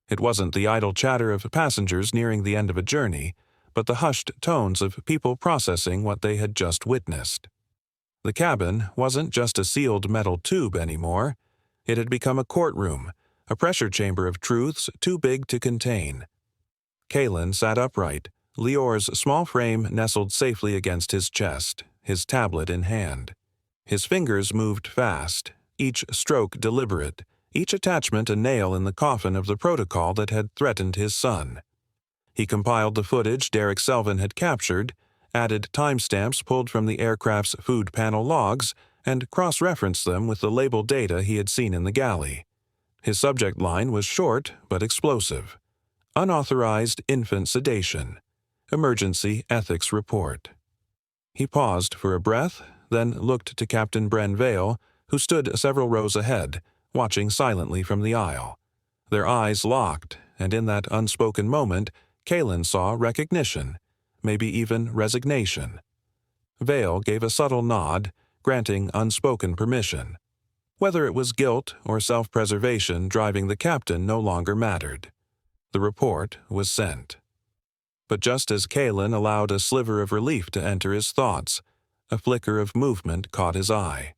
It wasn't the idle chatter of passengers nearing the end of a journey, but the hushed tones of people processing what they had just witnessed. The cabin wasn't just a sealed metal tube anymore. It had become a courtroom, a pressure chamber of truths too big to contain. Kalen sat upright, Lior's small frame nestled safely against his chest, his tablet in hand. His fingers moved fast, each stroke deliberate, each attachment a nail in the coffin of the protocol that had threatened his son. He compiled the footage Derek Selvin had captured, added timestamps pulled from the aircraft's food panel logs, and cross-referenced them with the label data he had seen in the galley. His subject line was short but explosive. Unauthorized infant sedation. Emergency ethics report. He paused for a breath, then looked to Captain Bren Vale, who stood several rows ahead, watching silently from the aisle. Their eyes locked, and in that unspoken moment, Kalen saw recognition, maybe even resignation. Vale gave a subtle nod, granting unspoken permission. Whether it was guilt or self-preservation driving the captain no longer mattered. The report was sent. But just as Kalen allowed a sliver of relief to enter his thoughts, a flicker of movement caught his eye.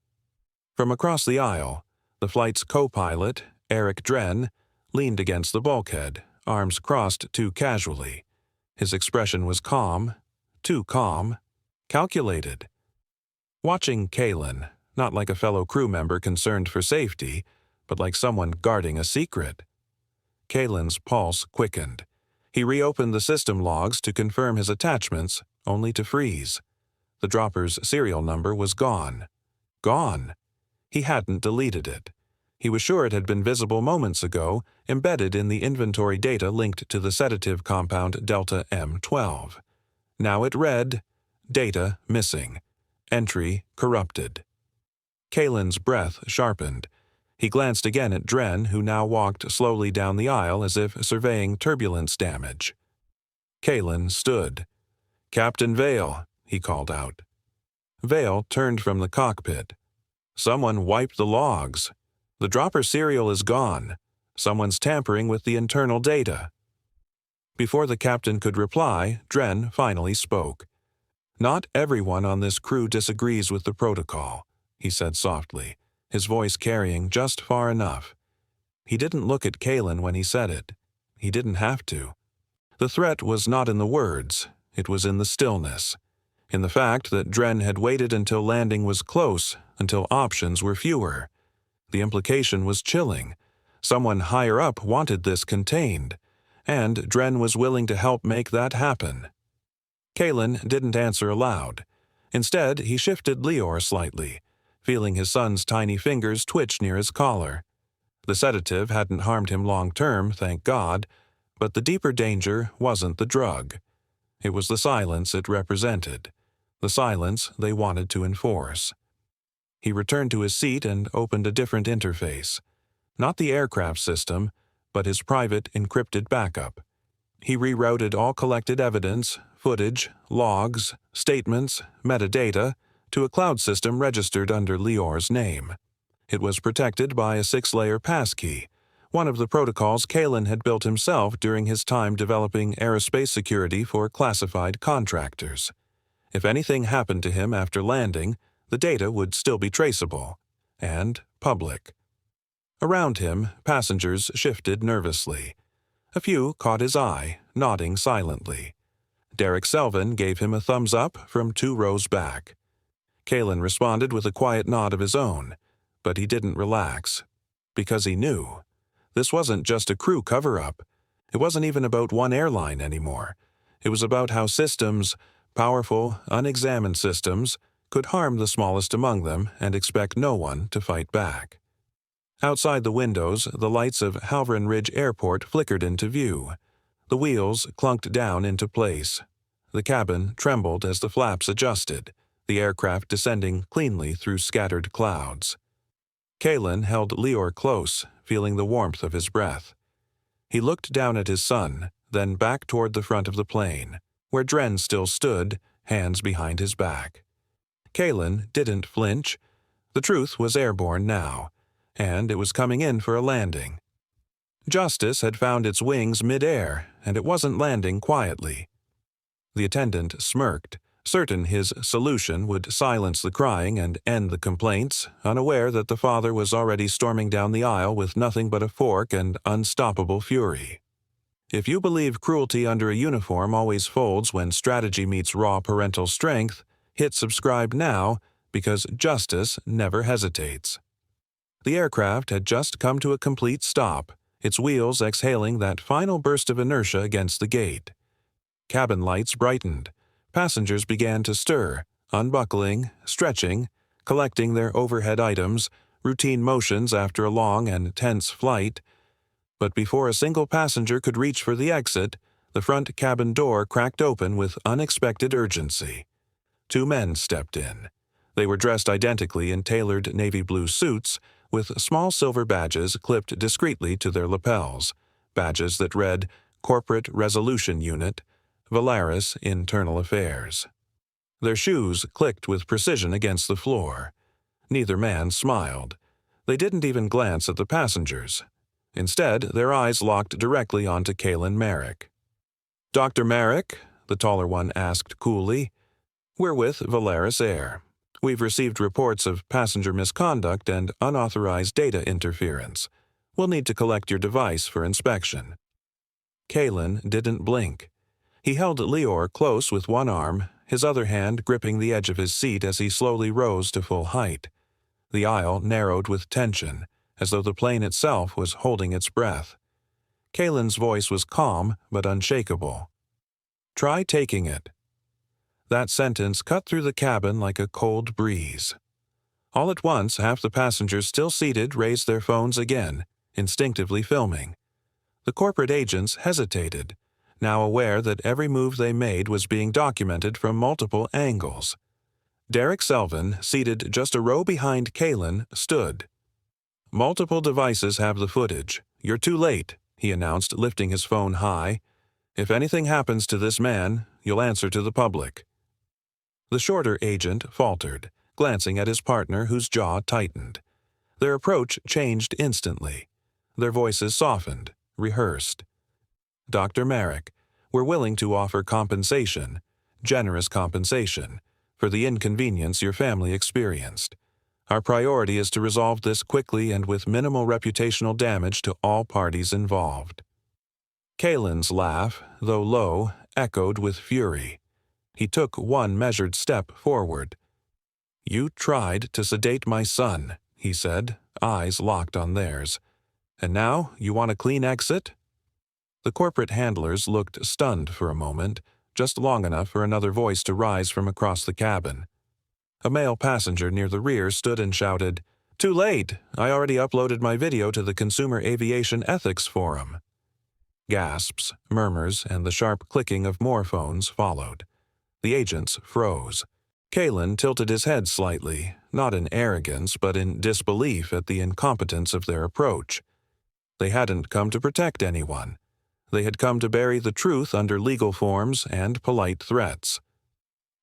From across the aisle, the flight's co-pilot, Eric Dren, leaned against the bulkhead, arms crossed too casually. His expression was calm, too calm, calculated. Watching Kalen, not like a fellow crew member concerned for safety, but like someone guarding a secret. Kalen's pulse quickened. He reopened the system logs to confirm his attachments, only to freeze. The dropper's serial number was gone. Gone. He hadn't deleted it. He was sure it had been visible moments ago, embedded in the inventory data linked to the sedative compound Delta M12. Now it read, "Data missing. Entry corrupted." Kalen's breath sharpened. He glanced again at Dren, who now walked slowly down the aisle as if surveying turbulence damage. Kalen stood. "Captain Vale," he called out. Vale turned from the cockpit. "Someone wiped the logs. The dropper serial is gone. Someone's tampering with the internal data." Before the captain could reply, Dren finally spoke. "Not everyone on this crew disagrees with the protocol," he said softly, his voice carrying just far enough. He didn't look at Kalen when he said it. He didn't have to. The threat was not in the words, it was in the stillness, in the fact that Dren had waited until landing was close, until options were fewer. The implication was chilling. Someone higher up wanted this contained, and Dren was willing to help make that happen. Kalen didn't answer aloud. Instead, he shifted Leor slightly, feeling his son's tiny fingers twitch near his collar. The sedative hadn't harmed him long-term, thank God, but the deeper danger wasn't the drug. It was the silence it represented, the silence they wanted to enforce. He returned to his seat and opened a different interface. Not the aircraft system, but his private encrypted backup. He rerouted all collected evidence, footage, logs, statements, metadata, to a cloud system registered under Leor's name. It was protected by a 6-layer passkey, one of the protocols Kalen had built himself during his time developing aerospace security for classified contractors. If anything happened to him after landing, the data would still be traceable and public. Around him, passengers shifted nervously. A few caught his eye, nodding silently. Derek Selvin gave him a thumbs up from 2 rows back. Kalen responded with a quiet nod of his own, but he didn't relax, because he knew. This wasn't just a crew cover-up. It wasn't even about one airline anymore. It was about how systems, powerful, unexamined systems, could harm the smallest among them and expect no one to fight back. Outside the windows, the lights of Halvern Ridge Airport flickered into view. The wheels clunked down into place. The cabin trembled as the flaps adjusted, the aircraft descending cleanly through scattered clouds. Kalen held Leor close, feeling the warmth of his breath. He looked down at his son, then back toward the front of the plane, where Dren still stood, hands behind his back. Kalen didn't flinch. The truth was airborne now, and it was coming in for a landing. Justice had found its wings mid-air, and it wasn't landing quietly. The attendant smirked, certain his solution would silence the crying and end the complaints, unaware that the father was already storming down the aisle with nothing but a fork and unstoppable fury. If you believe cruelty under a uniform always folds when strategy meets raw parental strength, hit subscribe now, because justice never hesitates. The aircraft had just come to a complete stop, its wheels exhaling that final burst of inertia against the gate. Cabin lights brightened. Passengers began to stir, unbuckling, stretching, collecting their overhead items, routine motions after a long and tense flight. But before a single passenger could reach for the exit, the front cabin door cracked open with unexpected urgency. 2 men stepped in. They were dressed identically in tailored navy blue suits, with small silver badges clipped discreetly to their lapels, badges that read Corporate Resolution Unit, Valaris Internal Affairs. Their shoes clicked with precision against the floor. Neither man smiled. They didn't even glance at the passengers. Instead, their eyes locked directly onto Kalen Merrick. "Dr. Merrick?" the taller one asked coolly. "We're with Valaris Air. We've received reports of passenger misconduct and unauthorized data interference. We'll need to collect your device for inspection." Kalen didn't blink. He held Leor close with one arm, his other hand gripping the edge of his seat as he slowly rose to full height. The aisle narrowed with tension, as though the plane itself was holding its breath. Kalen's voice was calm but unshakable. "Try taking it." That sentence cut through the cabin like a cold breeze. All at once, half the passengers still seated raised their phones again, instinctively filming. The corporate agents hesitated, now aware that every move they made was being documented from multiple angles. Derek Selvin, seated just a row behind Kalen, stood. "Multiple devices have the footage. You're too late," he announced, lifting his phone high. "If anything happens to this man, you'll answer to the public." The shorter agent faltered, glancing at his partner whose jaw tightened. Their approach changed instantly. Their voices softened, rehearsed. "Dr. Merrick, we're willing to offer compensation, generous compensation, for the inconvenience your family experienced. Our priority is to resolve this quickly and with minimal reputational damage to all parties involved." Kalen's laugh, though low, echoed with fury. He took one measured step forward. "You tried to sedate my son," he said, eyes locked on theirs. "And now you want a clean exit?" The corporate handlers looked stunned for a moment, just long enough for another voice to rise from across the cabin. A male passenger near the rear stood and shouted, "Too late! I already uploaded my video to the Consumer Aviation Ethics Forum." Gasps, murmurs, and the sharp clicking of more phones followed. The agents froze. Kalen tilted his head slightly, not in arrogance but in disbelief at the incompetence of their approach. They hadn't come to protect anyone. They had come to bury the truth under legal forms and polite threats.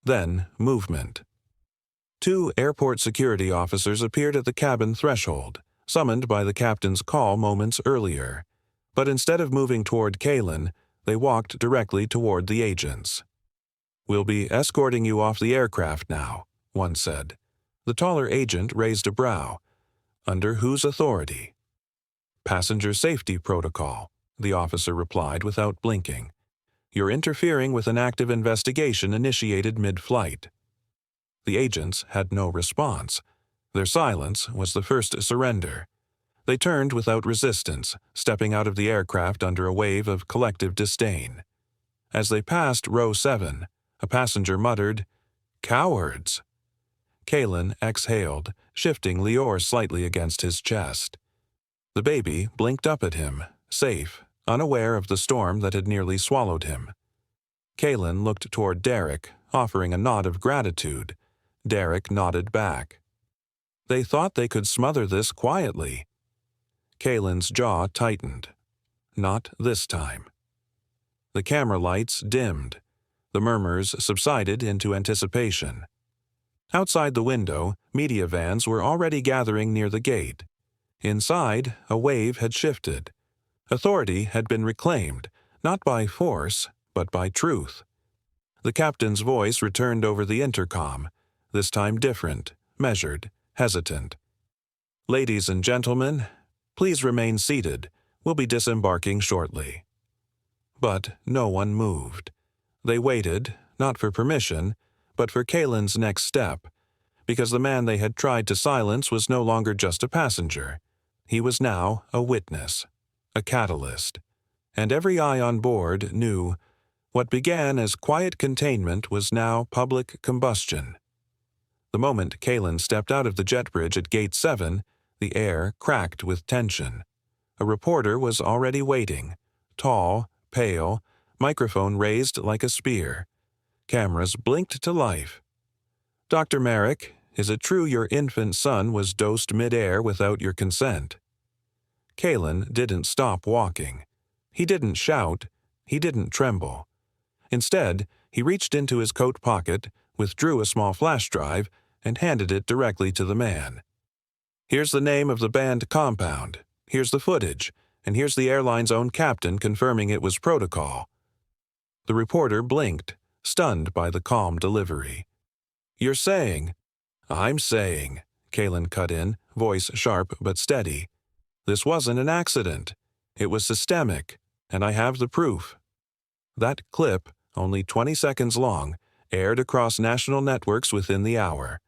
Then movement. 2 airport security officers appeared at the cabin threshold, summoned by the captain's call moments earlier. But instead of moving toward Kalen, they walked directly toward the agents. "We'll be escorting you off the aircraft now," one said. The taller agent raised a brow. "Under whose authority?" "Passenger safety protocol," the officer replied without blinking. "You're interfering with an active investigation initiated mid-flight." The agents had no response. Their silence was the first surrender. They turned without resistance, stepping out of the aircraft under a wave of collective disdain. As they passed row 7, a passenger muttered, "Cowards!" Kalen exhaled, shifting Lior slightly against his chest. The baby blinked up at him, safe, unaware of the storm that had nearly swallowed him. Kalen looked toward Derek, offering a nod of gratitude. Derek nodded back. They thought they could smother this quietly. Kalen's jaw tightened. Not this time. The camera lights dimmed. The murmurs subsided into anticipation. Outside the window, media vans were already gathering near the gate. Inside, a wave had shifted. Authority had been reclaimed, not by force, but by truth. The captain's voice returned over the intercom, this time different, measured, hesitant. "Ladies and gentlemen, please remain seated. We'll be disembarking shortly." But no one moved. They waited, not for permission, but for Kalen's next step, because the man they had tried to silence was no longer just a passenger. He was now a witness, a catalyst. And every eye on board knew what began as quiet containment was now public combustion. The moment Kalen stepped out of the jet bridge at Gate 7, the air cracked with tension. A reporter was already waiting, tall, pale, microphone raised like a spear. Cameras blinked to life. "Dr. Merrick, is it true your infant son was dosed mid-air without your consent?" Kalen didn't stop walking. He didn't shout. He didn't tremble. Instead, he reached into his coat pocket, withdrew a small flash drive, and handed it directly to the man. "Here's the name of the banned compound. Here's the footage. And here's the airline's own captain confirming it was protocol." The reporter blinked, stunned by the calm delivery. "You're saying—" "I'm saying," Kalen cut in, voice sharp but steady. "This wasn't an accident. It was systemic, and I have the proof." That clip, only 20 seconds long, aired across national networks within the hour.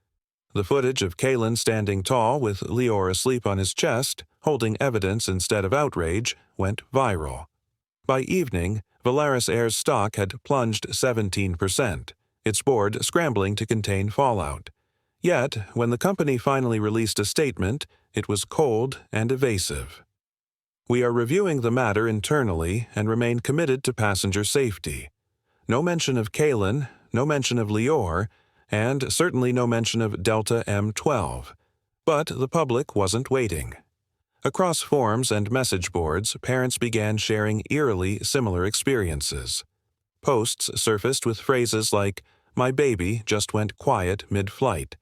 The footage of Kalen standing tall with Lior asleep on his chest, holding evidence instead of outrage, went viral. By evening, Volaris Air's stock had plunged 17%, its board scrambling to contain fallout. Yet, when the company finally released a statement, it was cold and evasive. "We are reviewing the matter internally and remain committed to passenger safety." No mention of Kalin, no mention of Lior, and certainly no mention of Delta M12. But the public wasn't waiting. Across forums and message boards, parents began sharing eerily similar experiences. Posts surfaced with phrases like, "My baby just went quiet mid-flight,"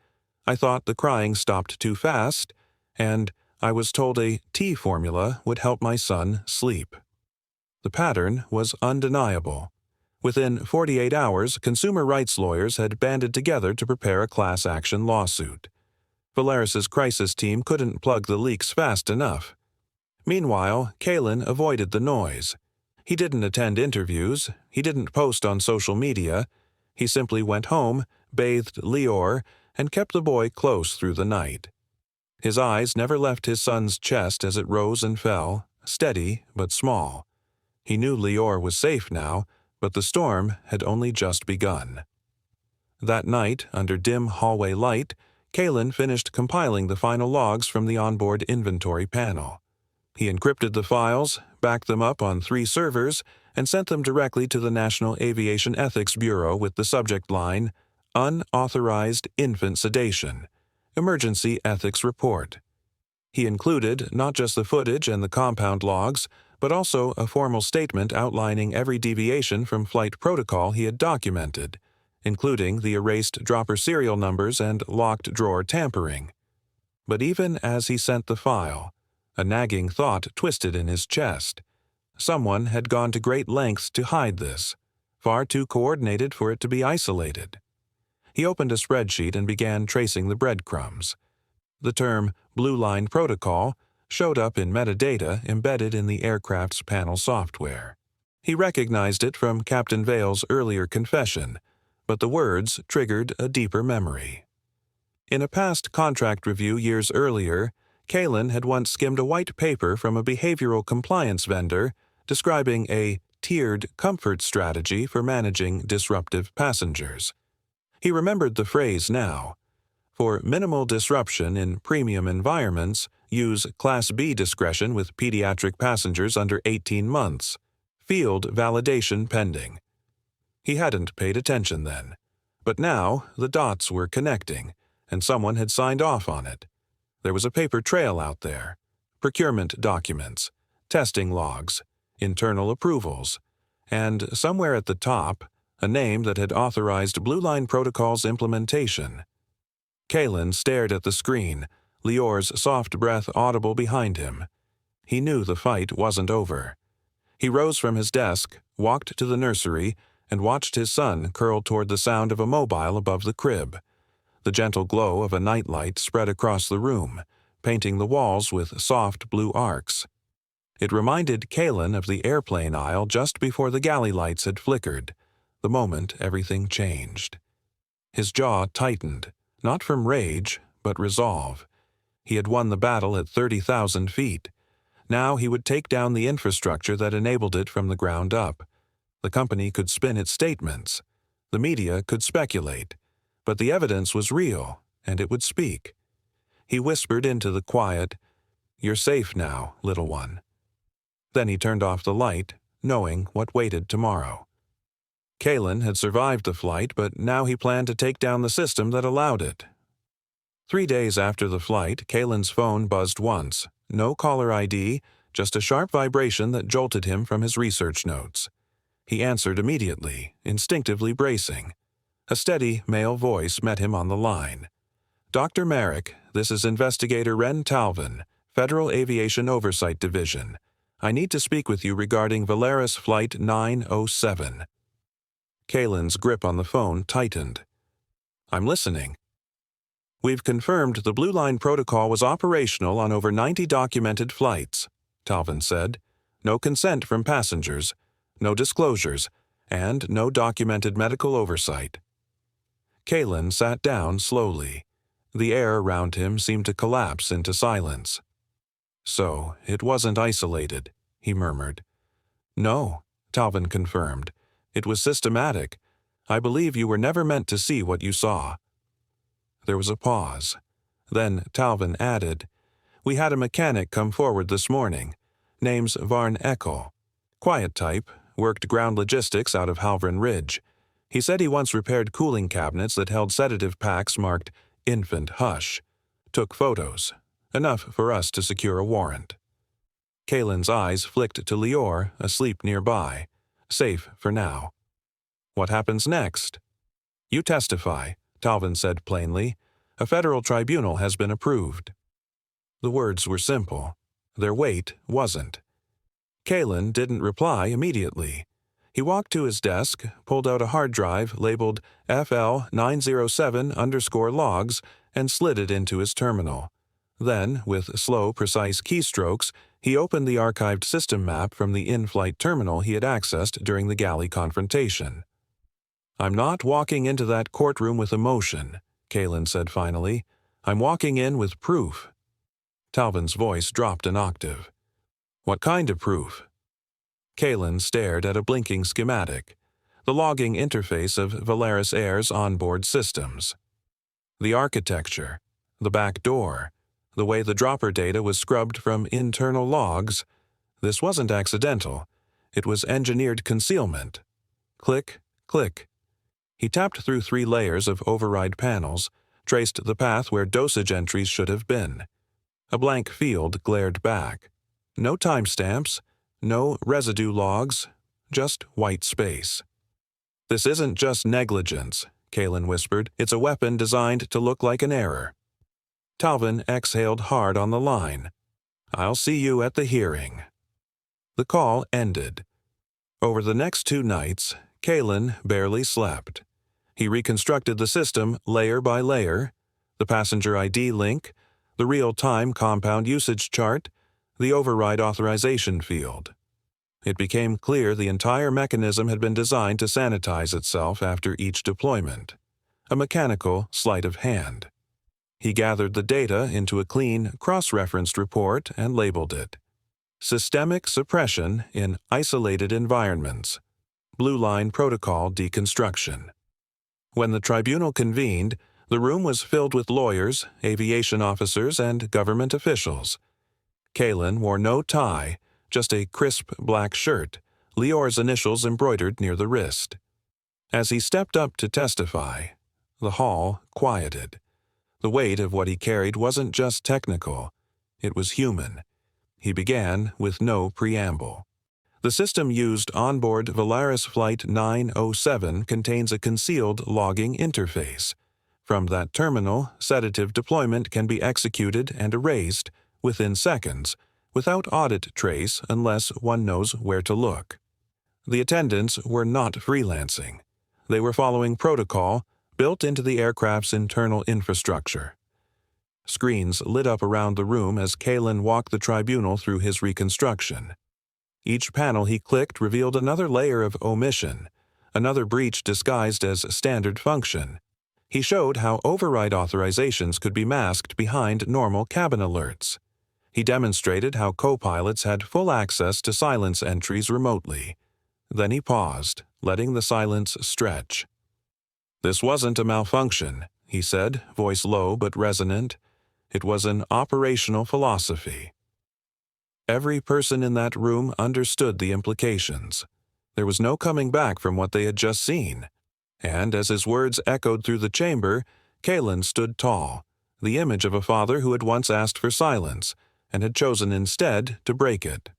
"I thought the crying stopped too fast," and "I was told a tea formula would help my son sleep." The pattern was undeniable. Within 48 hours, consumer rights lawyers had banded together to prepare a class action lawsuit. Valeris's crisis team couldn't plug the leaks fast enough. Meanwhile, Kalin avoided the noise. He didn't attend interviews, he didn't post on social media. He simply went home, bathed Lior, and kept the boy close through the night. His eyes never left his son's chest as it rose and fell, steady but small. He knew Lior was safe now, but the storm had only just begun. That night, under dim hallway light, Kalin finished compiling the final logs from the onboard inventory panel. He encrypted the files, backed them up on 3 servers, and sent them directly to the National Aviation Ethics Bureau with the subject line, "Unauthorized Infant Sedation. Emergency Ethics Report." He included not just the footage and the compound logs, but also a formal statement outlining every deviation from flight protocol he had documented, including the erased dropper serial numbers and locked drawer tampering. But even as he sent the file, a nagging thought twisted in his chest. Someone had gone to great lengths to hide this, far too coordinated for it to be isolated. He opened a spreadsheet and began tracing the breadcrumbs. The term Blue Line Protocol showed up in metadata embedded in the aircraft's panel software. He recognized it from Captain Vale's earlier confession, but the words triggered a deeper memory. In a past contract review years earlier, Kalin had once skimmed a white paper from a behavioral compliance vendor describing a tiered comfort strategy for managing disruptive passengers. He remembered the phrase now. For minimal disruption in premium environments, use Class B discretion with pediatric passengers under 18 months. Field validation pending. He hadn't paid attention then. But now the dots were connecting, and someone had signed off on it. There was a paper trail out there. Procurement documents, testing logs, internal approvals, and somewhere at the top, a name that had authorized Blue Line Protocol's implementation. Kalin stared at the screen, Lior's soft breath audible behind him. He knew the fight wasn't over. He rose from his desk, walked to the nursery, and watched his son curl toward the sound of a mobile above the crib. The gentle glow of a nightlight spread across the room, painting the walls with soft blue arcs. It reminded Kalin of the airplane aisle just before the galley lights had flickered, the moment everything changed. His jaw tightened, not from rage, but resolve. He had won the battle at 30,000 feet. Now he would take down the infrastructure that enabled it from the ground up. The company could spin its statements. The media could speculate. But the evidence was real, and it would speak. He whispered into the quiet, "You're safe now, little one." Then he turned off the light, knowing what waited tomorrow. Kalin had survived the flight, but now he planned to take down the system that allowed it. 3 days after the flight, Kalin's phone buzzed once. No caller ID, just a sharp vibration that jolted him from his research notes. He answered immediately, instinctively bracing. A steady male voice met him on the line. "Dr. Merrick, this is Investigator Ren Talvin, Federal Aviation Oversight Division. I need to speak with you regarding Valeris Flight 907. Kalin's grip on the phone tightened. "I'm listening." "We've confirmed the Blue Line Protocol was operational on over 90 documented flights," Talvin said. "No consent from passengers, no disclosures, and no documented medical oversight." Kalin sat down slowly. The air around him seemed to collapse into silence. "So, it wasn't isolated," he murmured. "No," Talvin confirmed. "It was systematic. I believe you were never meant to see what you saw." There was a pause. Then Talvin added, "We had a mechanic come forward this morning. Name's Varn Eckel. Quiet type, worked ground logistics out of Halvern Ridge. He said he once repaired cooling cabinets that held sedative packs marked Infant Hush. Took photos. Enough for us to secure a warrant." Kalen's eyes flicked to Lior, asleep nearby. Safe for now. "What happens next?" "You testify," Talvin said plainly. "A federal tribunal has been approved." The words were simple. Their weight wasn't. Kalen didn't reply immediately. He walked to his desk, pulled out a hard drive labeled FL907_logs, and slid it into his terminal. Then, with slow, precise keystrokes, he opened the archived system map from the in-flight terminal he had accessed during the galley confrontation. "I'm not walking into that courtroom with emotion," Kalen said finally. "I'm walking in with proof." Talvin's voice dropped an octave. "What kind of proof?" Kalen stared at a blinking schematic, the logging interface of Valaris Air's onboard systems. The architecture, the back door, the way the dropper data was scrubbed from internal logs. This wasn't accidental. It was engineered concealment. Click, click. He tapped through 3 layers of override panels, traced the path where dosage entries should have been. A blank field glared back. No timestamps, no residue logs, just white space. "This isn't just negligence," Kalen whispered. "It's a weapon designed to look like an error." Talvin exhaled hard on the line. "I'll see you at the hearing." The call ended. Over the next 2 nights, Kalen barely slept. He reconstructed the system layer by layer: the passenger ID link, the real-time compound usage chart, the override authorization field. It became clear the entire mechanism had been designed to sanitize itself after each deployment. A mechanical sleight of hand. He gathered the data into a clean, cross-referenced report and labeled it. Systemic Suppression in Isolated Environments. Blue Line Protocol Deconstruction. When the tribunal convened, the room was filled with lawyers, aviation officers, and government officials. Kalen wore no tie, just a crisp black shirt, Lior's initials embroidered near the wrist. As he stepped up to testify, the hall quieted. The weight of what he carried wasn't just technical, it was human. He began with no preamble. The system used onboard Valaris Flight 907 contains a concealed logging interface. From that terminal, sedative deployment can be executed and erased within seconds, without audit trace unless one knows where to look. The attendants were not freelancing. They were following protocol built into the aircraft's internal infrastructure. Screens lit up around the room as Kalen walked the tribunal through his reconstruction. Each panel he clicked revealed another layer of omission, another breach disguised as standard function. He showed how override authorizations could be masked behind normal cabin alerts. He demonstrated how co-pilots had full access to silence entries remotely. Then he paused, letting the silence stretch. "This wasn't a malfunction," he said, voice low but resonant. "It was an operational philosophy." Every person in that room understood the implications. There was no coming back from what they had just seen. And as his words echoed through the chamber, Kalen stood tall, the image of a father who had once asked for silence, and had chosen instead to break it.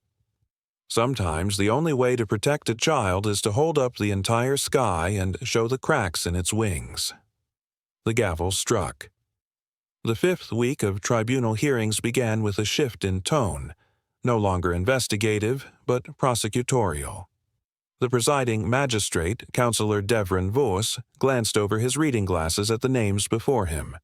Sometimes the only way to protect a child is to hold up the entire sky and show the cracks in its wings. The gavel struck. The 5th week of tribunal hearings began with a shift in tone, no longer investigative, but prosecutorial. The presiding magistrate, Counselor Devrin Vos, glanced over his reading glasses at the names before him.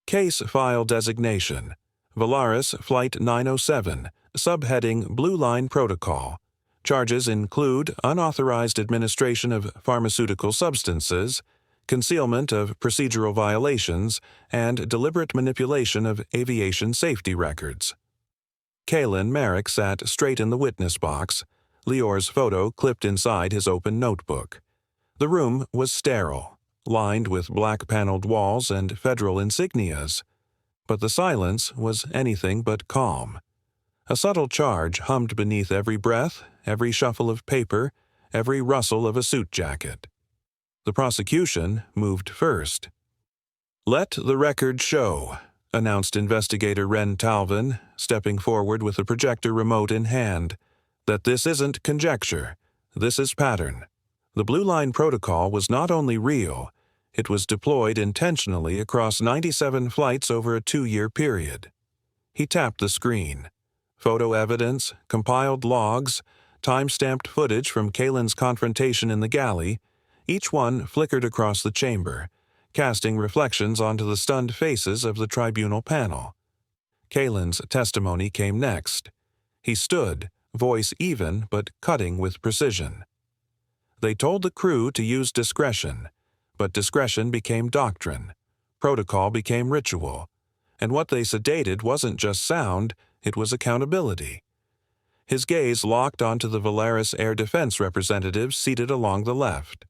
Case file designation: Valaris Flight 907, subheading Blue Line Protocol. Charges include unauthorized administration of pharmaceutical substances, concealment of procedural violations, and deliberate manipulation of aviation safety records. Kalen Merrick sat straight in the witness box, Lior's photo clipped inside his open notebook. The room was sterile, lined with black-paneled walls and federal insignias, but the silence was anything but calm. A subtle charge hummed beneath every breath, every shuffle of paper, every rustle of a suit jacket. The prosecution moved first. "Let the record show," announced Investigator Ren Talvin, stepping forward with a projector remote in hand, "that this isn't conjecture. This is pattern. The Blue Line Protocol was not only real, it was deployed intentionally across 97 flights over a 2-year period." He tapped the screen. Photo evidence, compiled logs, time-stamped footage from Kalen's confrontation in the galley, each one flickered across the chamber, casting reflections onto the stunned faces of the tribunal panel. Kalen's testimony came next. He stood, voice even but cutting with precision. "They told the crew to use discretion, but discretion became doctrine. Protocol became ritual. And what they sedated wasn't just sound, it was accountability." His gaze locked onto the Valaris Air Defense representatives seated along the left.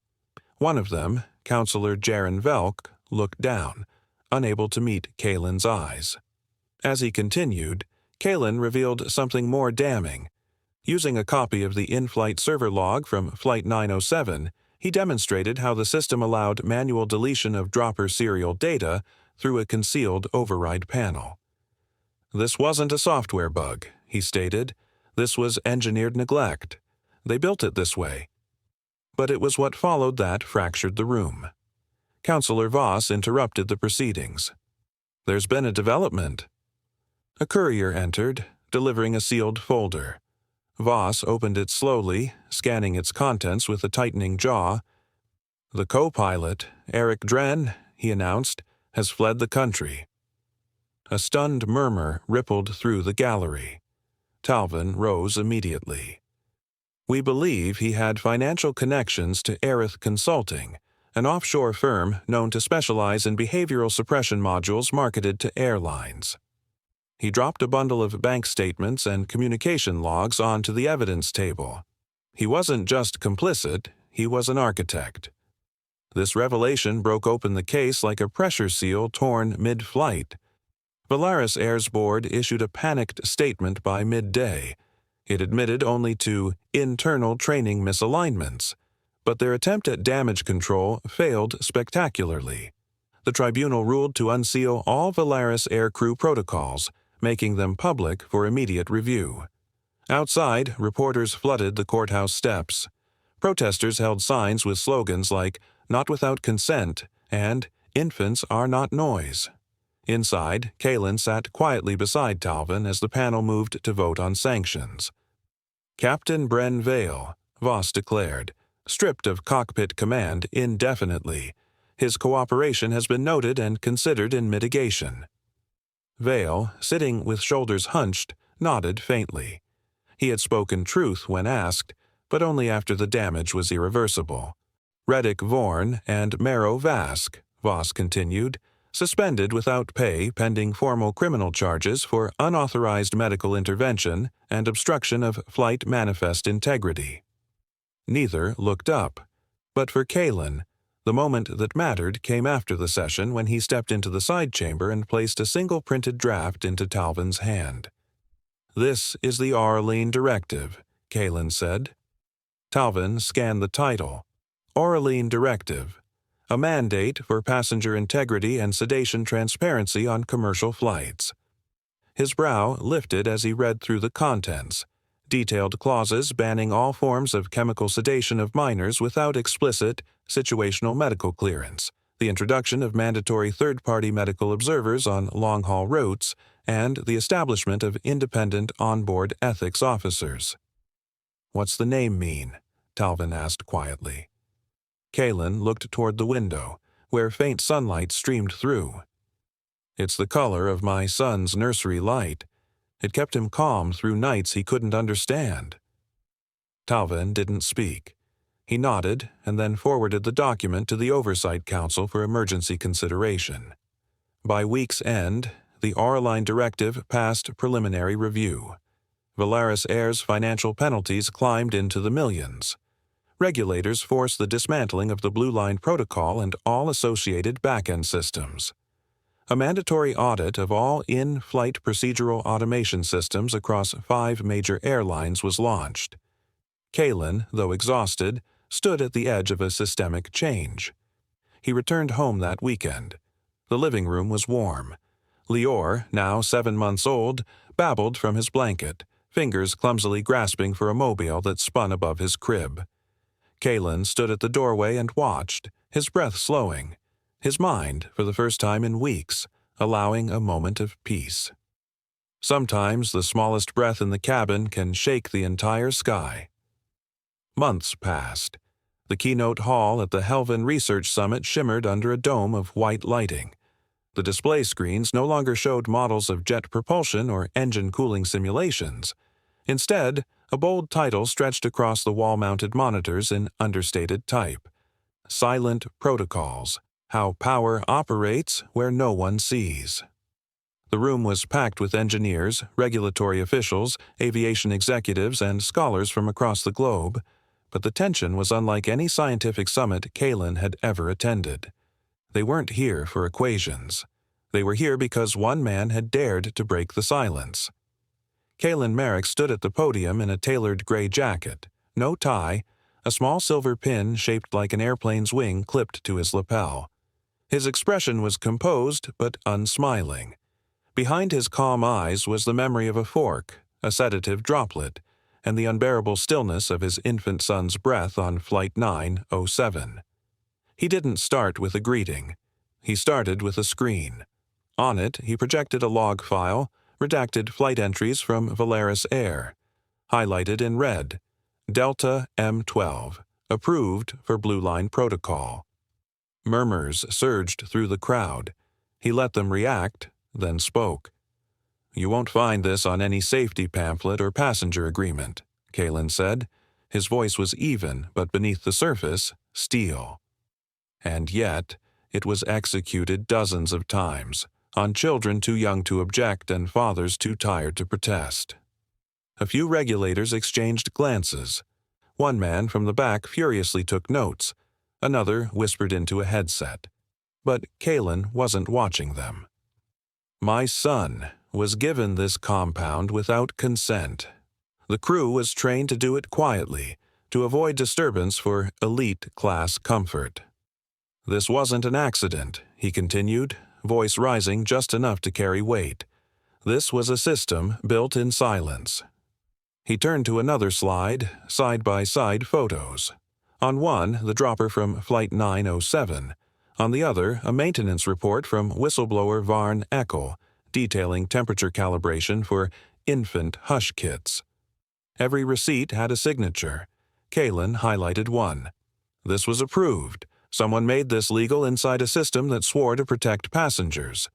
One of them, Counselor Jaren Velk, looked down, unable to meet Kalen's eyes. As he continued, Kalen revealed something more damning. Using a copy of the in-flight server log from Flight 907, he demonstrated how the system allowed manual deletion of dropper serial data through a concealed override panel. "This wasn't a software bug," he stated. "This was engineered neglect. They built it this way." But it was what followed that fractured the room. Counselor Voss interrupted the proceedings. "There's been a development." A courier entered, delivering a sealed folder. Voss opened it slowly, scanning its contents with a tightening jaw. "The co-pilot, Eric Dren," he announced, "has fled the country." A stunned murmur rippled through the gallery. Talvin rose immediately. "We believe he had financial connections to Aerith Consulting, an offshore firm known to specialize in behavioral suppression modules marketed to airlines." He dropped a bundle of bank statements and communication logs onto the evidence table. He wasn't just complicit, he was an architect. This revelation broke open the case like a pressure seal torn mid-flight. Valaris Air's board issued a panicked statement by midday. It admitted only to internal training misalignments, but their attempt at damage control failed spectacularly. The tribunal ruled to unseal all Valaris aircrew protocols, making them public for immediate review. Outside, reporters flooded the courthouse steps. Protesters held signs with slogans like "Not without consent" and "Infants are not noise." Inside, Kalen sat quietly beside Talvin as the panel moved to vote on sanctions. "Captain Bren Vale," Voss declared, "stripped of cockpit command indefinitely. His cooperation has been noted and considered in mitigation." Vale, sitting with shoulders hunched, nodded faintly. He had spoken truth when asked, but only after the damage was irreversible. "Reddick Vorn and Mero Vask," Voss continued, "suspended without pay pending formal criminal charges for unauthorized medical intervention and obstruction of flight manifest integrity." Neither looked up, but for Kalen, the moment that mattered came after the session when he stepped into the side chamber and placed a single printed draft into Talvin's hand. "This is the Auraline Directive," Kalen said. Talvin scanned the title. Auraline Directive, a mandate for passenger integrity and sedation transparency on commercial flights. His brow lifted as he read through the contents. Detailed clauses banning all forms of chemical sedation of minors without explicit, situational medical clearance, the introduction of mandatory third-party medical observers on long-haul routes, and the establishment of independent onboard ethics officers. "What's the name mean?" Talvin asked quietly. Kalen looked toward the window, where faint sunlight streamed through. "It's the color of my son's nursery light. It kept him calm through nights he couldn't understand." Talvin didn't speak. He nodded and then forwarded the document to the Oversight Council for emergency consideration. By week's end, the Auraline Directive passed preliminary review. Valaris Air's financial penalties climbed into the millions. regulators forced the dismantling of the Blue Line protocol and all associated back-end systems. A mandatory audit of all in-flight procedural automation systems across 5 major airlines was launched. Kalen, though exhausted, stood at the edge of a systemic change. He returned home that weekend. The living room was warm. Lior, now 7 months old, babbled from his blanket, fingers clumsily grasping for a mobile that spun above his crib. Kalen stood at the doorway and watched, his breath slowing, his mind, for the first time in weeks, allowing a moment of peace. Sometimes the smallest breath in the cabin can shake the entire sky. Months passed. The keynote hall at the Helvin Research Summit shimmered under a dome of white lighting. The display screens no longer showed models of jet propulsion or engine cooling simulations. Instead, a bold title stretched across the wall-mounted monitors in understated type. Silent Protocols: How Power Operates Where No One Sees. The room was packed with engineers, regulatory officials, aviation executives, and scholars from across the globe, but the tension was unlike any scientific summit Kalen had ever attended. They weren't here for equations. They were here because one man had dared to break the silence. Kalen Merrick stood at the podium in a tailored gray jacket, no tie, a small silver pin shaped like an airplane's wing clipped to his lapel. His expression was composed but unsmiling. Behind his calm eyes was the memory of a fork, a sedative droplet, and the unbearable stillness of his infant son's breath on Flight 907. He didn't start with a greeting. He started with a screen. On it, he projected a log file, redacted flight entries from Volaris Air. Highlighted in red, Delta M12, approved for Blue Line protocol. Murmurs surged through the crowd. He let them react, then spoke. "You won't find this on any safety pamphlet or passenger agreement," Kalen said. His voice was even, but beneath the surface, steel. And yet, it was executed dozens of times, on children too young to object and fathers too tired to protest. A few regulators exchanged glances. One man from the back furiously took notes. Another whispered into a headset. But Kalen wasn't watching them. "My son was given this compound without consent. The crew was trained to do it quietly, to avoid disturbance for elite-class comfort. This wasn't an accident," he continued, voice rising just enough to carry weight. "This was a system built in silence." He turned to another slide, side-by-side photos. On one, the dropper from Flight 907. On the other, a maintenance report from whistleblower Varn Eckel, detailing temperature calibration for infant hush kits. Every receipt had a signature. Kalen highlighted one. This was approved. Someone made this legal inside a system that swore to protect passengers.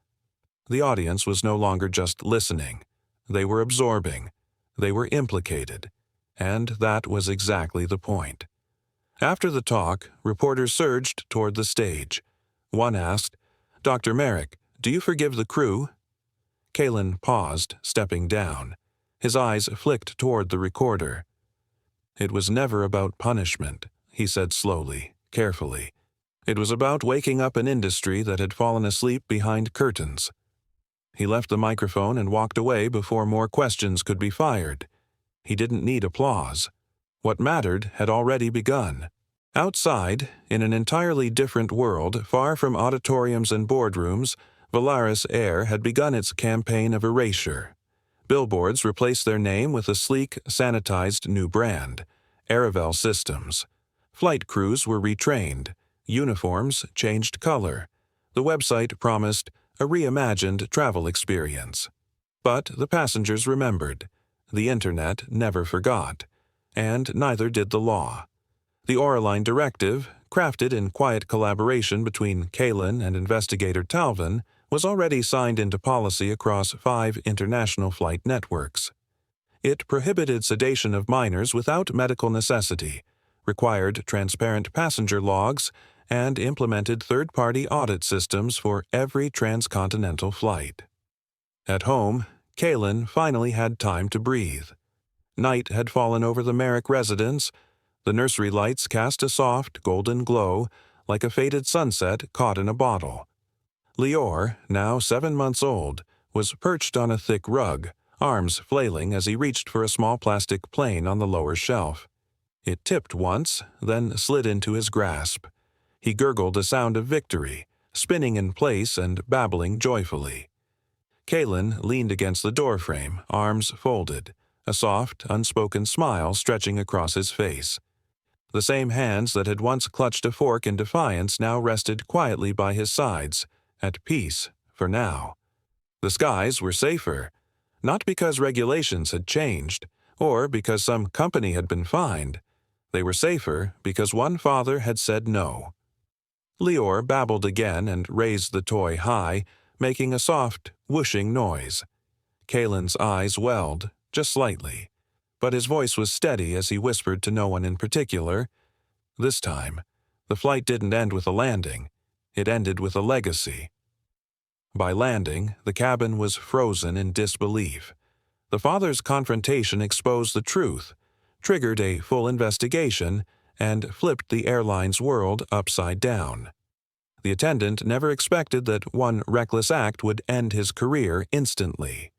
The audience was no longer just listening. They were absorbing. They were implicated. And that was exactly the point. After the talk, reporters surged toward the stage. One asked, "Dr. Merrick, do you forgive the crew?" Kalen paused, stepping down. His eyes flicked toward the recorder. "It was never about punishment," he said slowly, carefully. "It was about waking up an industry that had fallen asleep behind curtains." He left the microphone and walked away before more questions could be fired. He didn't need applause. What mattered had already begun. Outside, in an entirely different world, far from auditoriums and boardrooms, Volaris Air had begun its campaign of erasure. Billboards replaced their name with a sleek, sanitized new brand, Aravel Systems. Flight crews were retrained. Uniforms changed color. The website promised a reimagined travel experience. But the passengers remembered. The Internet never forgot. And neither did the law. The Oraline Directive, crafted in quiet collaboration between Kalen and investigator Talvin, was already signed into policy across 5 international flight networks. It prohibited sedation of minors without medical necessity, required transparent passenger logs, and implemented third-party audit systems for every transcontinental flight. At home, Kalen finally had time to breathe. Night had fallen over the Merrick residence. The nursery lights cast a soft, golden glow, like a faded sunset caught in a bottle. Lior, now 7 months old, was perched on a thick rug, arms flailing as he reached for a small plastic plane on the lower shelf. It tipped once, then slid into his grasp. He gurgled a sound of victory, spinning in place and babbling joyfully. Kalen leaned against the doorframe, arms folded, a soft, unspoken smile stretching across his face. The same hands that had once clutched a fork in defiance now rested quietly by his sides, at peace, for now. The skies were safer, not because regulations had changed, or because some company had been fined. They were safer because one father had said no. Lior babbled again and raised the toy high, making a soft, whooshing noise. Kalen's eyes welled, just slightly, but his voice was steady as he whispered to no one in particular. This time, the flight didn't end with a landing. It ended with a legacy. By landing, the cabin was frozen in disbelief. The father's confrontation exposed the truth, triggered a full investigation, and flipped the airline's world upside down. The attendant never expected that one reckless act would end his career instantly.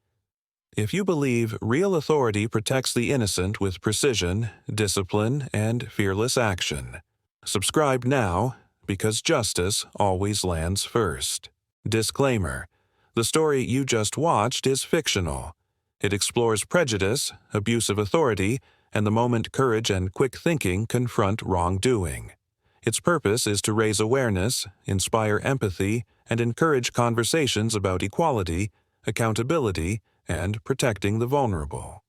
If you believe real authority protects the innocent with precision, discipline, and fearless action, subscribe now, because justice always lands first. Disclaimer: the story you just watched is fictional. It explores prejudice, abuse of authority, and the moment courage and quick thinking confront wrongdoing. Its purpose is to raise awareness, inspire empathy, and encourage conversations about equality, accountability, and protecting the vulnerable.